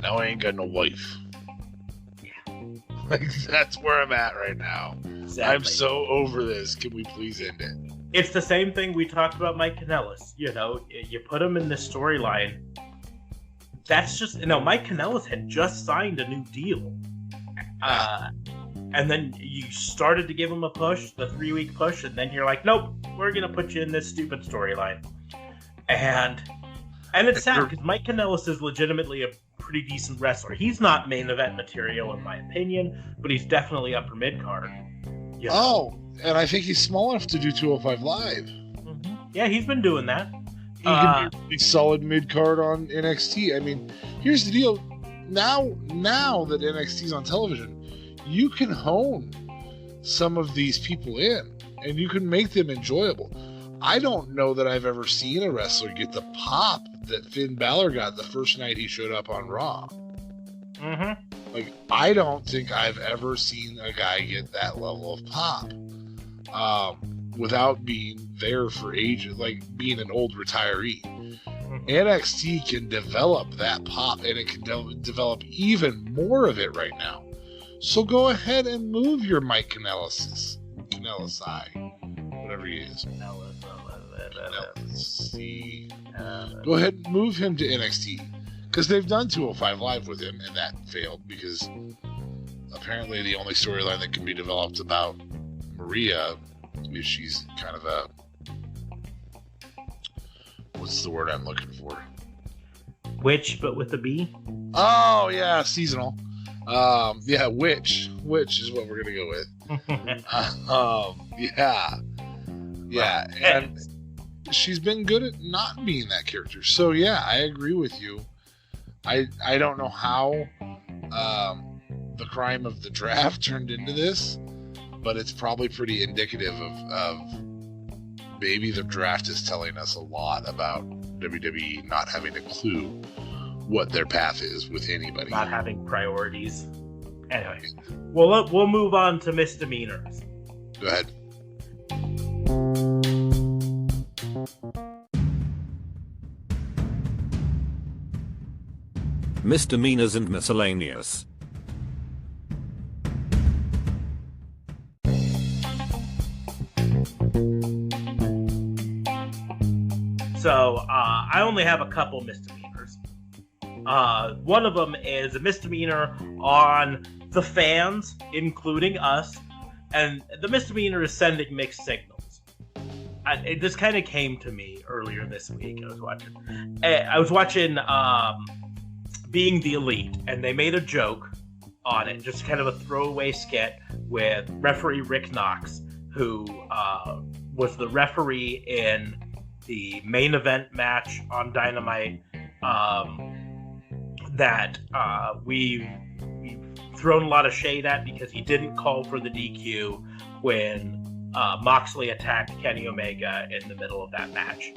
Now I ain't got no wife. Yeah. Like, that's where I'm at right now. Exactly. I'm so over this. Can we please end it? It's the same thing we talked about Mike Kanellis. You know, you put him in this storyline, that's just, Mike Kanellis had just signed a new deal. And then you started to give him a push, the 3-week push, and then you're like, nope, we're going to put you in this stupid storyline. And it's sad because Mike Kanellis is legitimately a pretty decent wrestler. He's not main event material in my opinion, but he's definitely upper mid-card. You know? Oh, and I think he's small enough to do 205 Live. Mm-hmm. Yeah, he's been doing that. He can be a pretty solid mid-card on NXT. I mean, here's the deal. Now that NXT's on television, you can hone some of these people in, and you can make them enjoyable. I don't know that I've ever seen a wrestler get the pop that Finn Balor got the first night he showed up on Raw. Mm-hmm. Like, I don't think I've ever seen a guy get that level of pop without being there for ages, like being an old retiree. Mm-hmm. NXT can develop that pop, and it can develop even more of it right now. So go ahead and move your Mike Kanellis, whatever he is. Go ahead and move him to NXT, because they've done 205 Live with him, and that failed because apparently the only storyline that can be developed about Maria is she's kind of a, what's the word I'm looking for? Witch, but with a B? Oh, yeah, seasonal. Yeah, witch is what we're gonna go with. Yeah, and she's been good at not being that character. So yeah, I agree with you. I don't know how the crime of the draft turned into this, but it's probably pretty indicative of maybe the draft is telling us a lot about WWE not having a clue what their path is with anybody. Not having priorities. Anyway, we'll move on to misdemeanors. Go ahead. Misdemeanors and miscellaneous. So, I only have a couple misdemeanors. One of them is a misdemeanor on the fans, including us, and the misdemeanor is sending mixed signals. This kind of came to me earlier this week. I was watching Being the Elite, and they made a joke on it, just kind of a throwaway skit with referee Rick Knox, who was the referee in the main event match on Dynamite that we've thrown a lot of shade at because he didn't call for the DQ when Moxley attacked Kenny Omega in the middle of that match.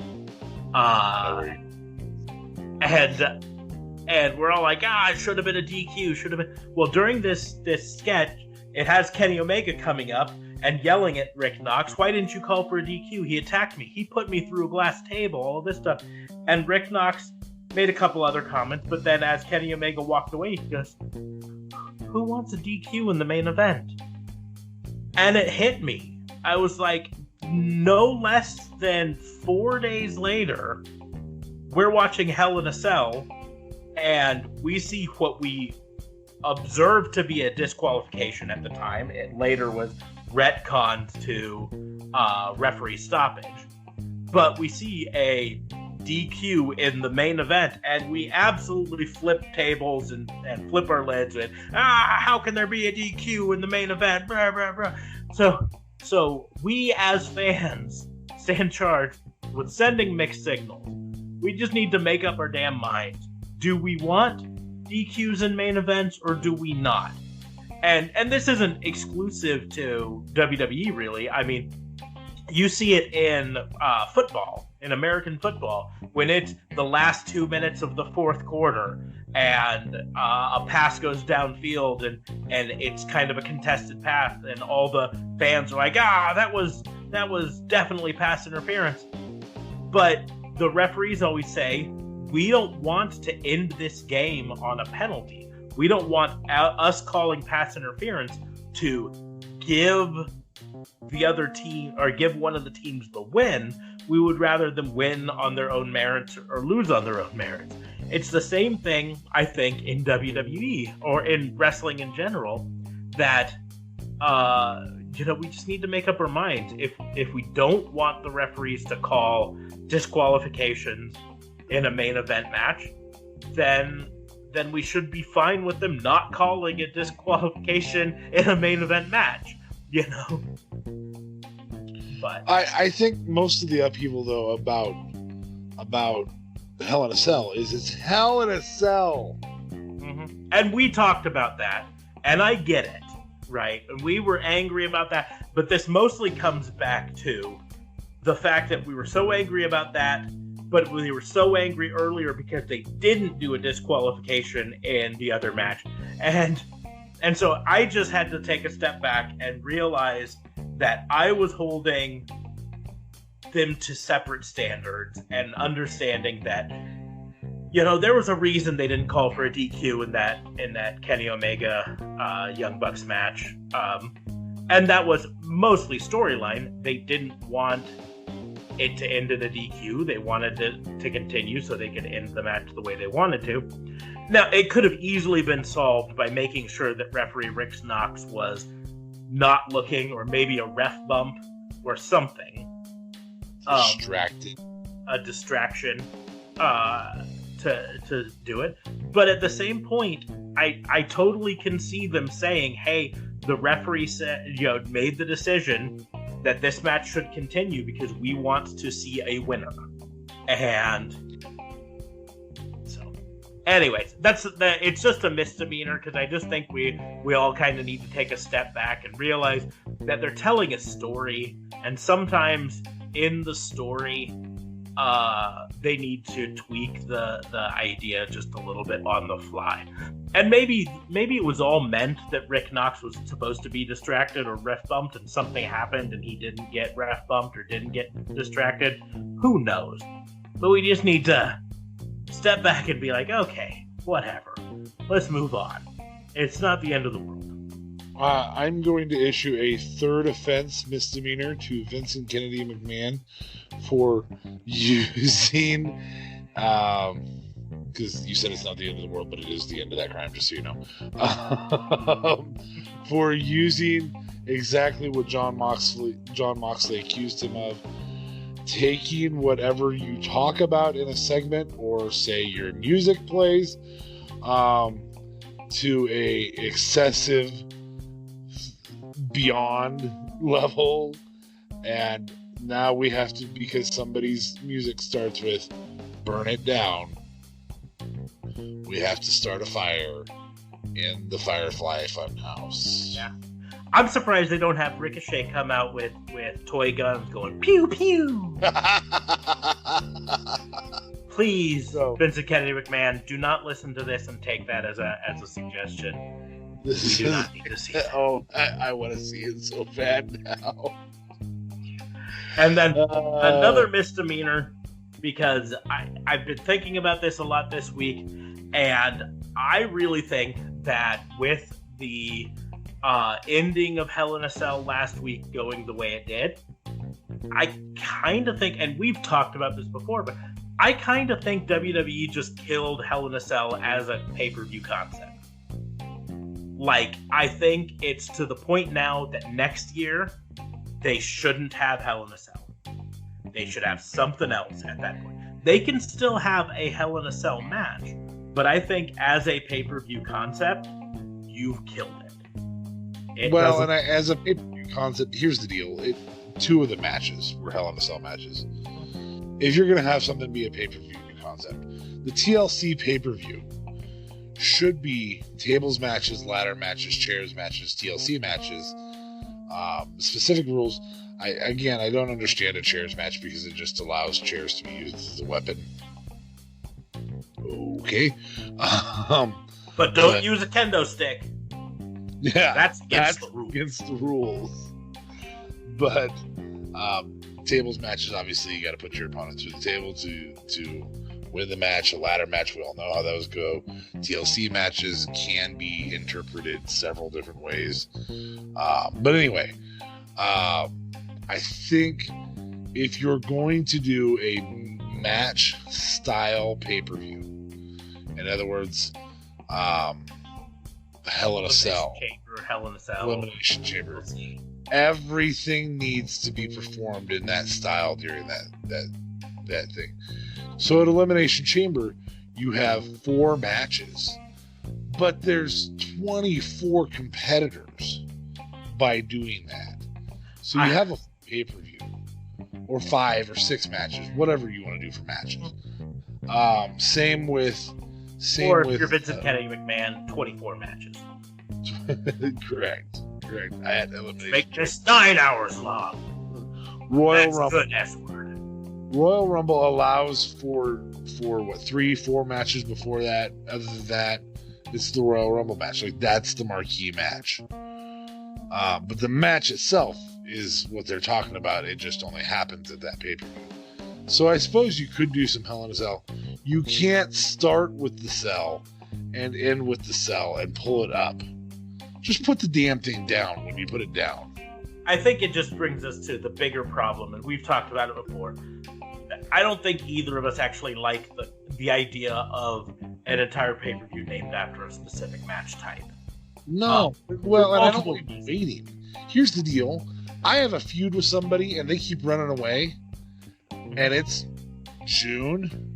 And we're all like, it should have been a DQ, should have been. Well, during this sketch, it has Kenny Omega coming up and yelling at Rick Knox, why didn't you call for a DQ? He attacked me. He put me through a glass table, all this stuff. And Rick Knox made a couple other comments, but then as Kenny Omega walked away, he goes, who wants a DQ in the main event? And it hit me. I was like, no less than 4 days later, we're watching Hell in a Cell, and we see what we observed to be a disqualification at the time. It later was retconned to referee stoppage. But we see a DQ in the main event, and we absolutely flip tables and flip our lids and how can there be a DQ in the main event? Blah, blah, blah. So we as fans stand charged with sending mixed signals. We just need to make up our damn minds. Do we want DQs in main events or do we not? And this isn't exclusive to WWE, really. I mean, you see it in football, in American football, when it's the last 2 minutes of the fourth quarter and a pass goes downfield and it's kind of a contested pass and all the fans are like, that was definitely pass interference. But the referees always say, we don't want to end this game on a penalty. We don't want us calling pass interference to give the other team or give one of the teams the win, We would rather them win on their own merits or lose on their own merits. It's the same thing, I think, in WWE or in wrestling in general, that we just need to make up our minds. If we don't want the referees to call disqualifications in a main event match, then we should be fine with them not calling a disqualification in a main event match, But I think most of the upheaval, though, about Hell in a Cell is it's Hell in a Cell. Mm-hmm. And we talked about that, and I get it, right? And we were angry about that, but this mostly comes back to the fact that we were so angry about that, but we were so angry earlier because they didn't do a disqualification in the other match. And so I just had to take a step back and realize that I was holding them to separate standards and understanding that, there was a reason they didn't call for a DQ in that Kenny Omega Young Bucks match. And that was mostly storyline. They didn't want it to end in a DQ. They wanted it to continue so they could end the match the way they wanted to. Now, it could have easily been solved by making sure that referee Rick Knox was not looking, or maybe a ref bump or something. Distracted. A distraction to do it. But at the same point, I totally can see them saying, hey, the referee said, made the decision that this match should continue because we want to see a winner. And so, anyways, it's just a misdemeanor, because I just think we all kind of need to take a step back and realize that they're telling a story, and sometimes in the story, they need to tweak the idea just a little bit on the fly. And maybe it was all meant that Rick Knox was supposed to be distracted or ref bumped, and something happened and he didn't get ref bumped or didn't get distracted. Who knows? But we just need to step back and be like, okay, whatever. Let's move on. It's not the end of the world. I'm going to issue a third offense misdemeanor to Vincent Kennedy McMahon for using, because you said it's not the end of the world, but it is the end of that crime, just so you know, for using exactly what John Moxley accused him of, taking whatever you talk about in a segment, or say your music plays, to a excessive, beyond level, and now we have to, because somebody's music starts with "burn it down," we have to start a fire in the Firefly Funhouse. Yeah, I'm surprised they don't have Ricochet come out with toy guns going pew pew. Please, Vincent Kennedy McMahon, do not listen to this and take that as a suggestion. We do not need to see that. Oh, I want to see it so bad now. And then another misdemeanor, because I've been thinking about this a lot this week, and I really think that with the ending of Hell in a Cell last week going the way it did, I kind of think, and we've talked about this before, but I kind of think WWE just killed Hell in a Cell as a pay-per-view concept. Like, I think it's to the point now that next year, they shouldn't have Hell in a Cell. They should have something else at that point. They can still have a Hell in a Cell match, but I think as a pay-per-view concept, you've killed it. As a pay-per-view concept, here's the deal. Two of the matches were Hell in a Cell matches. If you're going to have something be a pay-per-view concept, the TLC pay-per-view should be tables matches, ladder matches, chairs matches, TLC matches. Specific rules. I don't understand a chairs match because it just allows chairs to be used as a weapon. Okay. But don't use a kendo stick. Yeah, that's against the rules. But tables matches, obviously, you got to put your opponent through the table to win the match. A ladder match, we all know how those go. TLC matches can be interpreted several different ways. But anyway, I think if you're going to do a match style pay-per-view, in other words, Hell in a Cell, Elimination Chamber, everything needs to be performed in that style during that thing. So at Elimination Chamber, you have 4 matches, but there's 24 competitors by doing that. So you have a pay-per-view, or 5 or 6 matches, whatever you want to do for matches. Same with or if you're Vincent Kennedy McMahon, 24 matches. Correct. I had elimination. Make this 9 hours long. Royal Rumble. Good S word. Royal Rumble allows for what, 3-4 matches before that. Other than that, it's the Royal Rumble match. Like, that's the marquee match. But the match itself is what they're talking about. It just only happens at that pay-per-view. So I suppose you could do some Hell in a Cell. You can't start with the cell and end with the cell and pull it up. Just put the damn thing down when you put it down. I think it just brings us to the bigger problem, and we've talked about it before. I don't think either of us actually like the idea of an entire pay-per-view named after a specific match type. No. Well, and I don't like waiting. Here's the deal. I have a feud with somebody, and they keep running away, and it's June.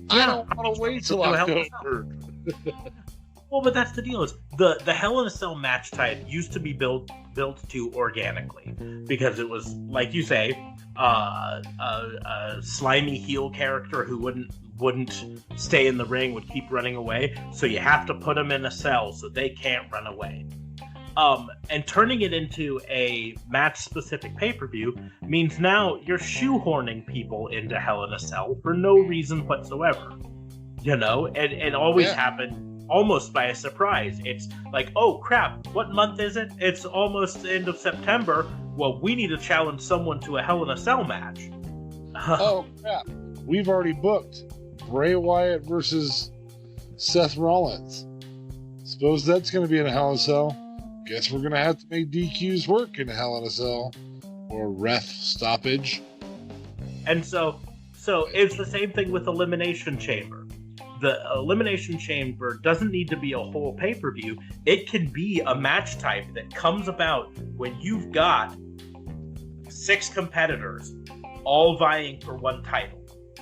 I don't want to wait till October. Well, but that's the deal. Is the Hell in a Cell match type used to be built to organically, because it was, like you say, a slimy heel character who wouldn't stay in the ring, would keep running away. So you have to put them in a cell so they can't run away. And turning it into a match-specific pay-per-view means now you're shoehorning people into Hell in a Cell for no reason whatsoever. You know, and it always happened almost by a surprise. It's like, oh crap, what month is it? It's almost the end of September. Well, we need to challenge someone to a Hell in a Cell match. Oh crap, we've already booked Bray Wyatt versus Seth Rollins. Suppose that's going to be in a Hell in a Cell. Guess we're going to have to make DQs work in a Hell in a Cell, or ref stoppage. And so it's the same thing with Elimination Chamber. The Elimination Chamber doesn't need to be a whole pay-per-view. It can be a match type that comes about when you've got 6 competitors all vying for one title.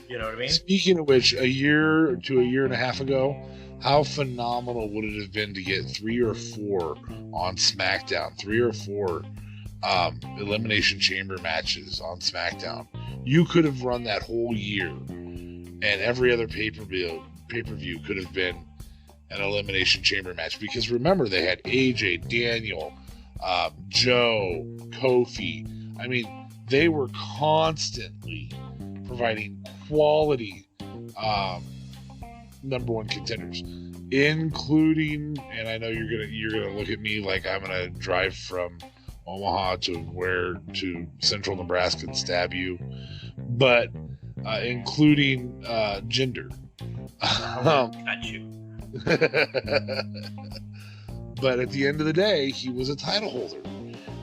You know what I mean? Speaking of which, a year to a year and a half ago, how phenomenal would it have been to get 3 or 4 on SmackDown, 3 or 4 Elimination Chamber matches on SmackDown? You could have run that whole year, and every other pay-per-view could have been an Elimination Chamber match, because remember, they had AJ, Daniel, Joe, Kofi. I mean, they were constantly providing quality number one contenders, including, and I know you're gonna look at me like I'm gonna drive from Omaha to Central Nebraska and stab you, but including Jinder. Got you. But at the end of the day, he was a title holder,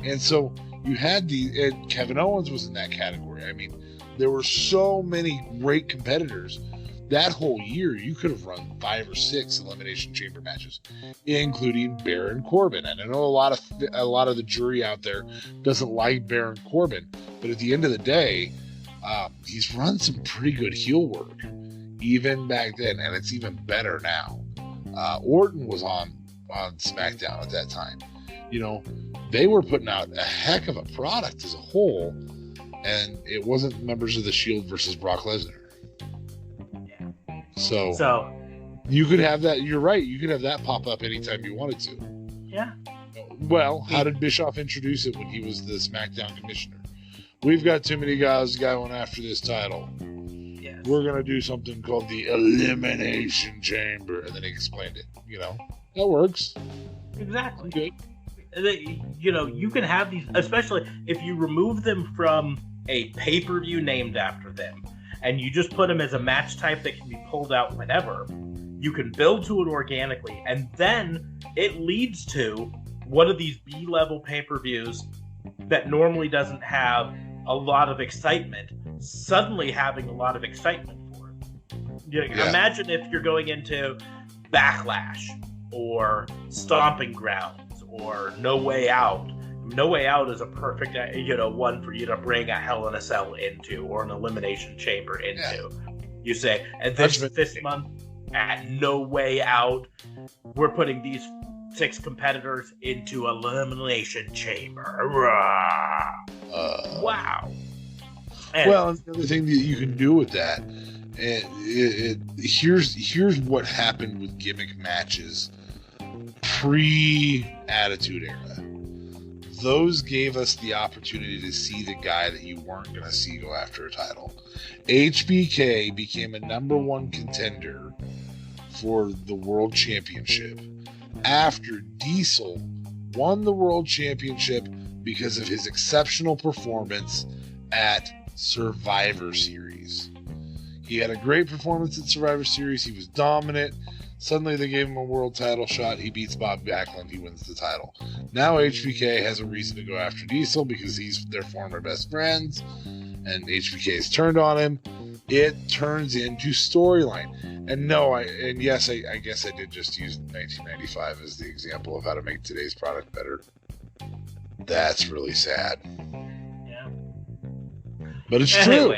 and so you had and Kevin Owens was in that category. I mean, there were so many great competitors. That whole year, you could have run 5 or 6 Elimination Chamber matches, including Baron Corbin. And I know a lot of the jury out there doesn't like Baron Corbin, but at the end of the day, he's run some pretty good heel work, even back then, and it's even better now. Orton was on SmackDown at that time. You know, they were putting out a heck of a product as a whole, and it wasn't members of the Shield versus Brock Lesnar. So you could have that. You're right. You could have that pop up anytime you wanted to. Yeah. Well, how did Bischoff introduce it when he was the SmackDown commissioner? We've got too many guys going after this title. Yes. We're going to do something called the Elimination Chamber. And then he explained it. You know, that works. Exactly. Good. You know, you can have these, especially if you remove them from a pay-per-view named after them, and you just put them as a match type that can be pulled out whenever. You can build to it organically, and then it leads to one of these B-level pay-per-views that normally doesn't have a lot of excitement, suddenly having a lot of excitement for it. Imagine if you're going into Backlash or Stomping Grounds or No Way Out. No Way Out is a perfect, one for you to bring a Hell in a Cell into, or an Elimination Chamber into. Yeah. You say, and this month at No Way Out, we're putting these 6 competitors into Elimination Chamber. Wow. Well, the other thing that you can do with that, here's what happened with gimmick matches pre-Attitude Era. Those gave us the opportunity to see the guy that you weren't going to see go after a title. HBK became a #1 contender for the World Championship after Diesel won the World Championship because of his exceptional performance at Survivor Series. He had a great performance at Survivor Series. He was dominant. Suddenly they gave him a world title shot. He beats Bob Backlund. He wins the title. Now HBK has a reason to go after Diesel because he's their former best friends, and HBK has turned on him. It turns into storyline. And yes, I guess I did just use 1995 as the example of how to make today's product better. That's really sad. Yeah. But it's true.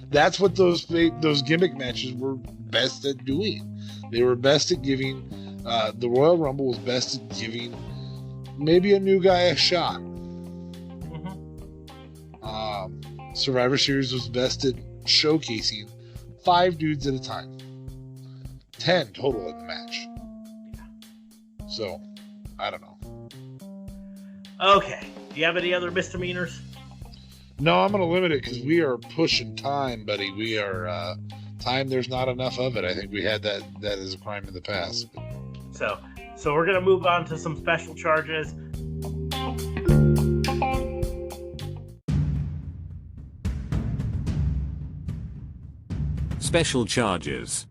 That's what those gimmick matches were best at doing. They were best at giving, the Royal Rumble was best at giving maybe a new guy a shot. Mm-hmm. Survivor Series was best at showcasing 5 dudes at a time. 10 total in the match. So, I don't know. Okay. Do you have any other misdemeanors? No, I'm going to limit it because we are pushing time, buddy. We are, time, there's not enough of it. I think we had that as a crime in the past. So we're going to move on to some special charges. Special charges.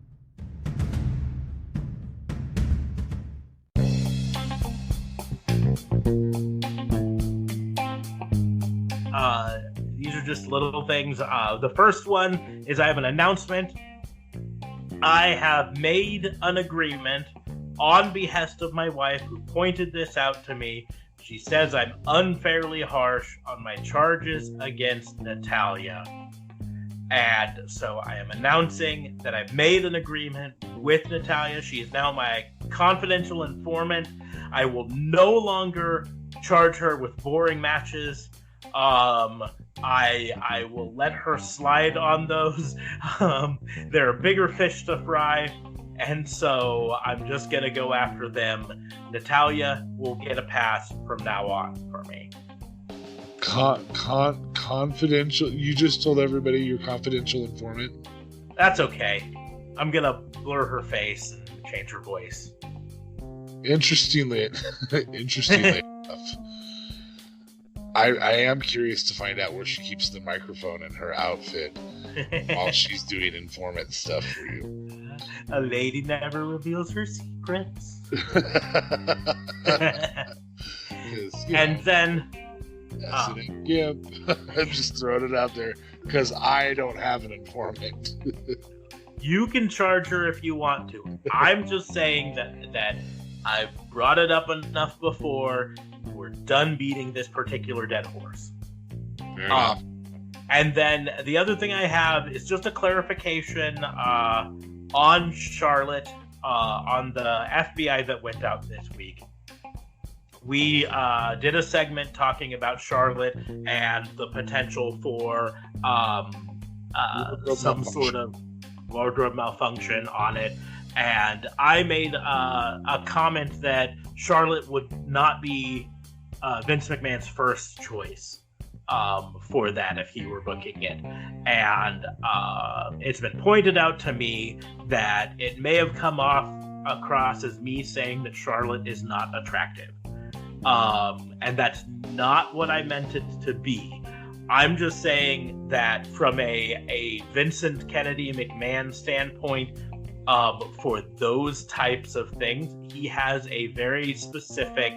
These are just little things. The first one is I have an announcement. I have made an agreement on behest of my wife, who pointed this out to me. She says I'm unfairly harsh on my charges against Natalia. And so I am announcing that I've made an agreement with Natalia. She is now my confidential informant. I will no longer charge her with boring matches. I will let her slide on those. There are bigger fish to fry, and so I'm just going to go after them. Natalia will get a pass from now on for me. Confidential? You just told everybody you're confidential informant? That's okay. I'm going to blur her face and change her voice. Interestingly enough, I am curious to find out where she keeps the microphone in her outfit while she's doing informant stuff for you. A lady never reveals her secrets. And then... Yeah, I'm just throwing it out there because I don't have an informant. You can charge her if you want to. I'm just saying that I've brought it up enough before. We're done beating this particular dead horse. And then the other thing I have is just a clarification on Charlotte, on the FBI that went out this week. We did a segment talking about Charlotte and the potential for some sort of wardrobe malfunction on it. And I made a comment that Charlotte would not be Vince McMahon's first choice for that if he were booking it. And it's been pointed out to me that it may have come across as me saying that Charlotte is not attractive. And that's not what I meant it to be. I'm just saying that from a Vincent Kennedy McMahon standpoint, for those types of things, he has a very specific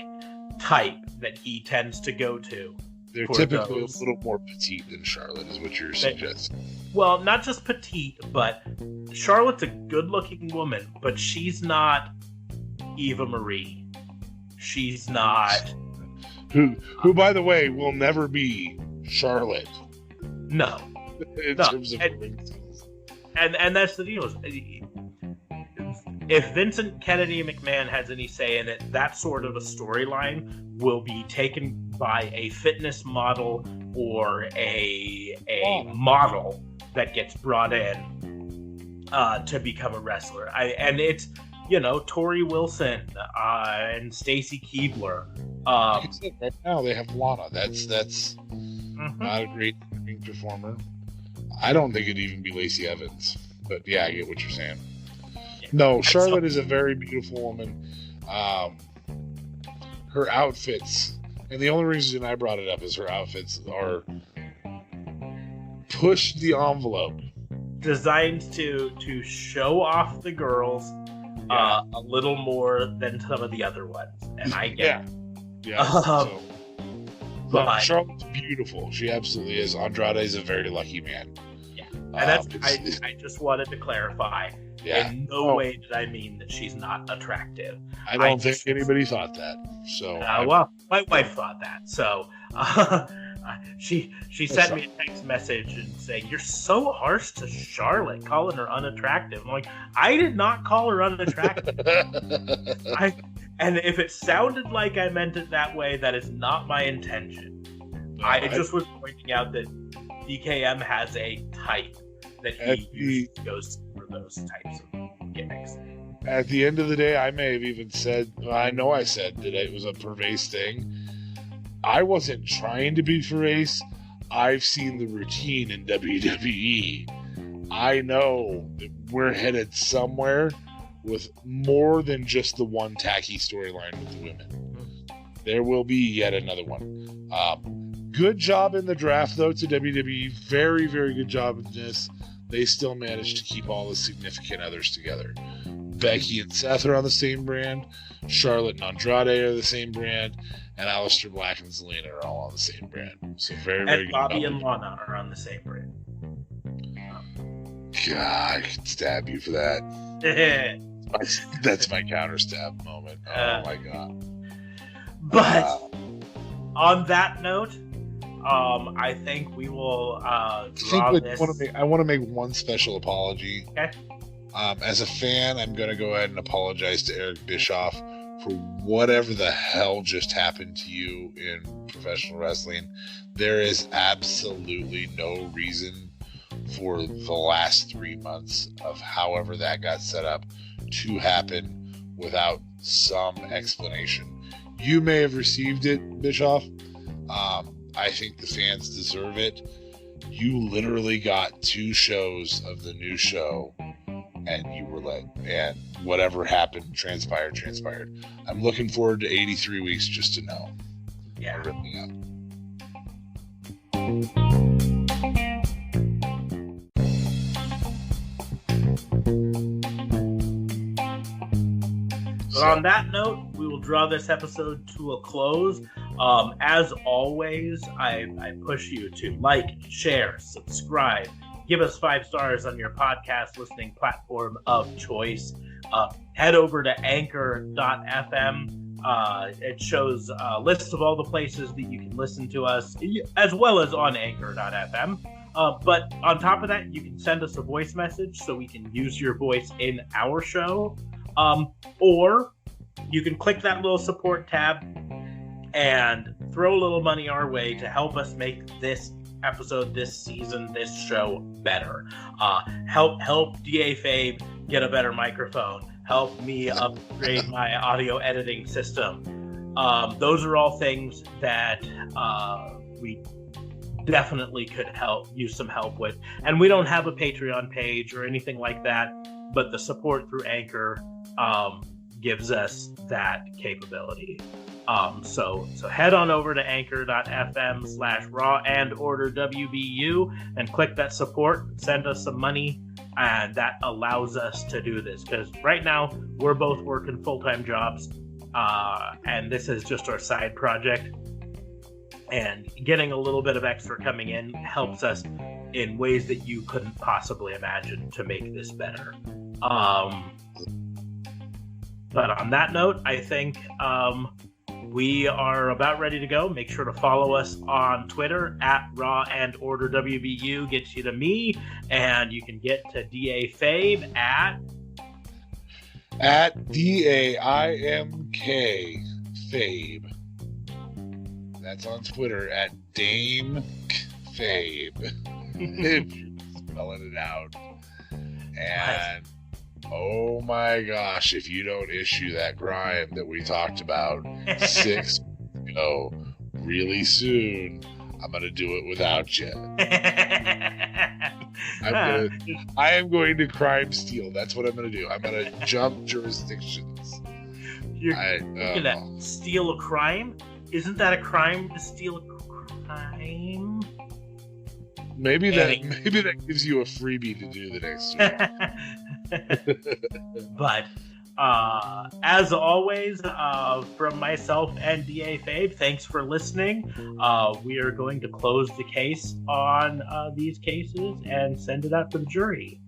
type that he tends to go to They're for typically those. a little more petite than Charlotte, is what you're suggesting. Well, not just petite, but Charlotte's a good-looking woman, but she's not Eva Marie. She's not... Who, by the way, will never be Charlotte. No. In No, terms of ring skills. And that's the deal. If Vincent Kennedy McMahon has any say in it, that sort of a storyline will be taken by a fitness model or a model that gets brought in to become a wrestler. And it's, Tori Wilson and Stacy Keibler. Like I said, right now they have Lana. That's not a great ring performer. I don't think it'd even be Lacey Evans. But yeah, I get what you're saying. Yeah. No, Charlotte is a very beautiful woman. Her outfits, and the only reason I brought it up is her outfits are push the envelope. Designed to show off the girls a little more than some of the other ones. And I get it. Yeah. But Charlotte's beautiful. She absolutely is. Andrade is a very lucky man. Yeah. And I just wanted to clarify. Yeah. In no way did I mean that she's not attractive. I don't think anybody thought that. So well, my wife thought that. So she sent me a text message and saying, "You're so harsh to Charlotte, calling her unattractive." I'm like, I did not call her unattractive. And if it sounded like I meant it that way, that is not my intention. I just was pointing out that DKM has a type that he goes for those types of gimmicks. At the end of the day, I may have even said, I know I said that it was a Pervace thing. I wasn't trying to be Pervace. I've seen the routine in WWE. I know that we're headed somewhere with more than just the one tacky storyline with the women. There will be yet another one. Good job in the draft, though, to WWE. Very, very good job in this. They still managed to keep all the significant others together. Becky and Seth are on the same brand. Charlotte and Andrade are the same brand. And Aleister Black and Zelina are all on the same brand. So very, very And good. Bobby and Lana are on the same brand. God, I could stab you for that. That's my counter stab moment. Oh my god. But on that note, I think we will draw this. I want to make one special apology. Okay. As a fan, I'm going to go ahead and apologize to Eric Bischoff for whatever the hell just happened to you in professional wrestling. There is absolutely no reason for the last 3 months of however that got set up to happen without some explanation. You may have received it, Bischoff. I think the fans deserve it. You literally got 2 shows of the new show and you were let, and whatever happened transpired. I'm looking forward to 83 weeks just to know. Yeah. I really am. But on that note, we will draw this episode to a close. As always, I push you to like, share, subscribe, give us 5 stars on your podcast listening platform of choice. Head over to anchor.fm. It shows a list of all the places that you can listen to us, as well as on anchor.fm. But on top of that, you can send us a voice message so we can use your voice in our show. Or you can click that little support tab and throw a little money our way to help us make this episode, this season, this show better. Help DA Fabe get a better microphone. Help me upgrade my audio editing system. Those are all things that we definitely could use some help with. And we don't have a Patreon page or anything like that, but the support through Anchor gives us that capability. So head on over to anchor.fm/raw and order WBU and click that support, send us some money, and that allows us to do this. Because right now, we're both working full-time jobs, and this is just our side project. And getting a little bit of extra coming in helps us in ways that you couldn't possibly imagine to make this better. But on that note, I think we are about ready to go. Make sure to follow us on Twitter at Raw and Order WBU. Gets you to me, and you can get to DA Fabe at DAIMK Fabe. That's on Twitter at Dame Fabe. If you're spelling it out. And oh my gosh, if you don't issue that grime that we talked about 6 months ago really soon, I'm going to do it without you. I am going to crime steal. That's what I'm going to do. I'm going to jump jurisdictions. You're going to steal a crime? Isn't that a crime to steal a crime? Maybe that gives you a freebie to do the next week. But as always, from myself and DA Fabe, thanks for listening. We are going to close the case on these cases and send it out to the jury.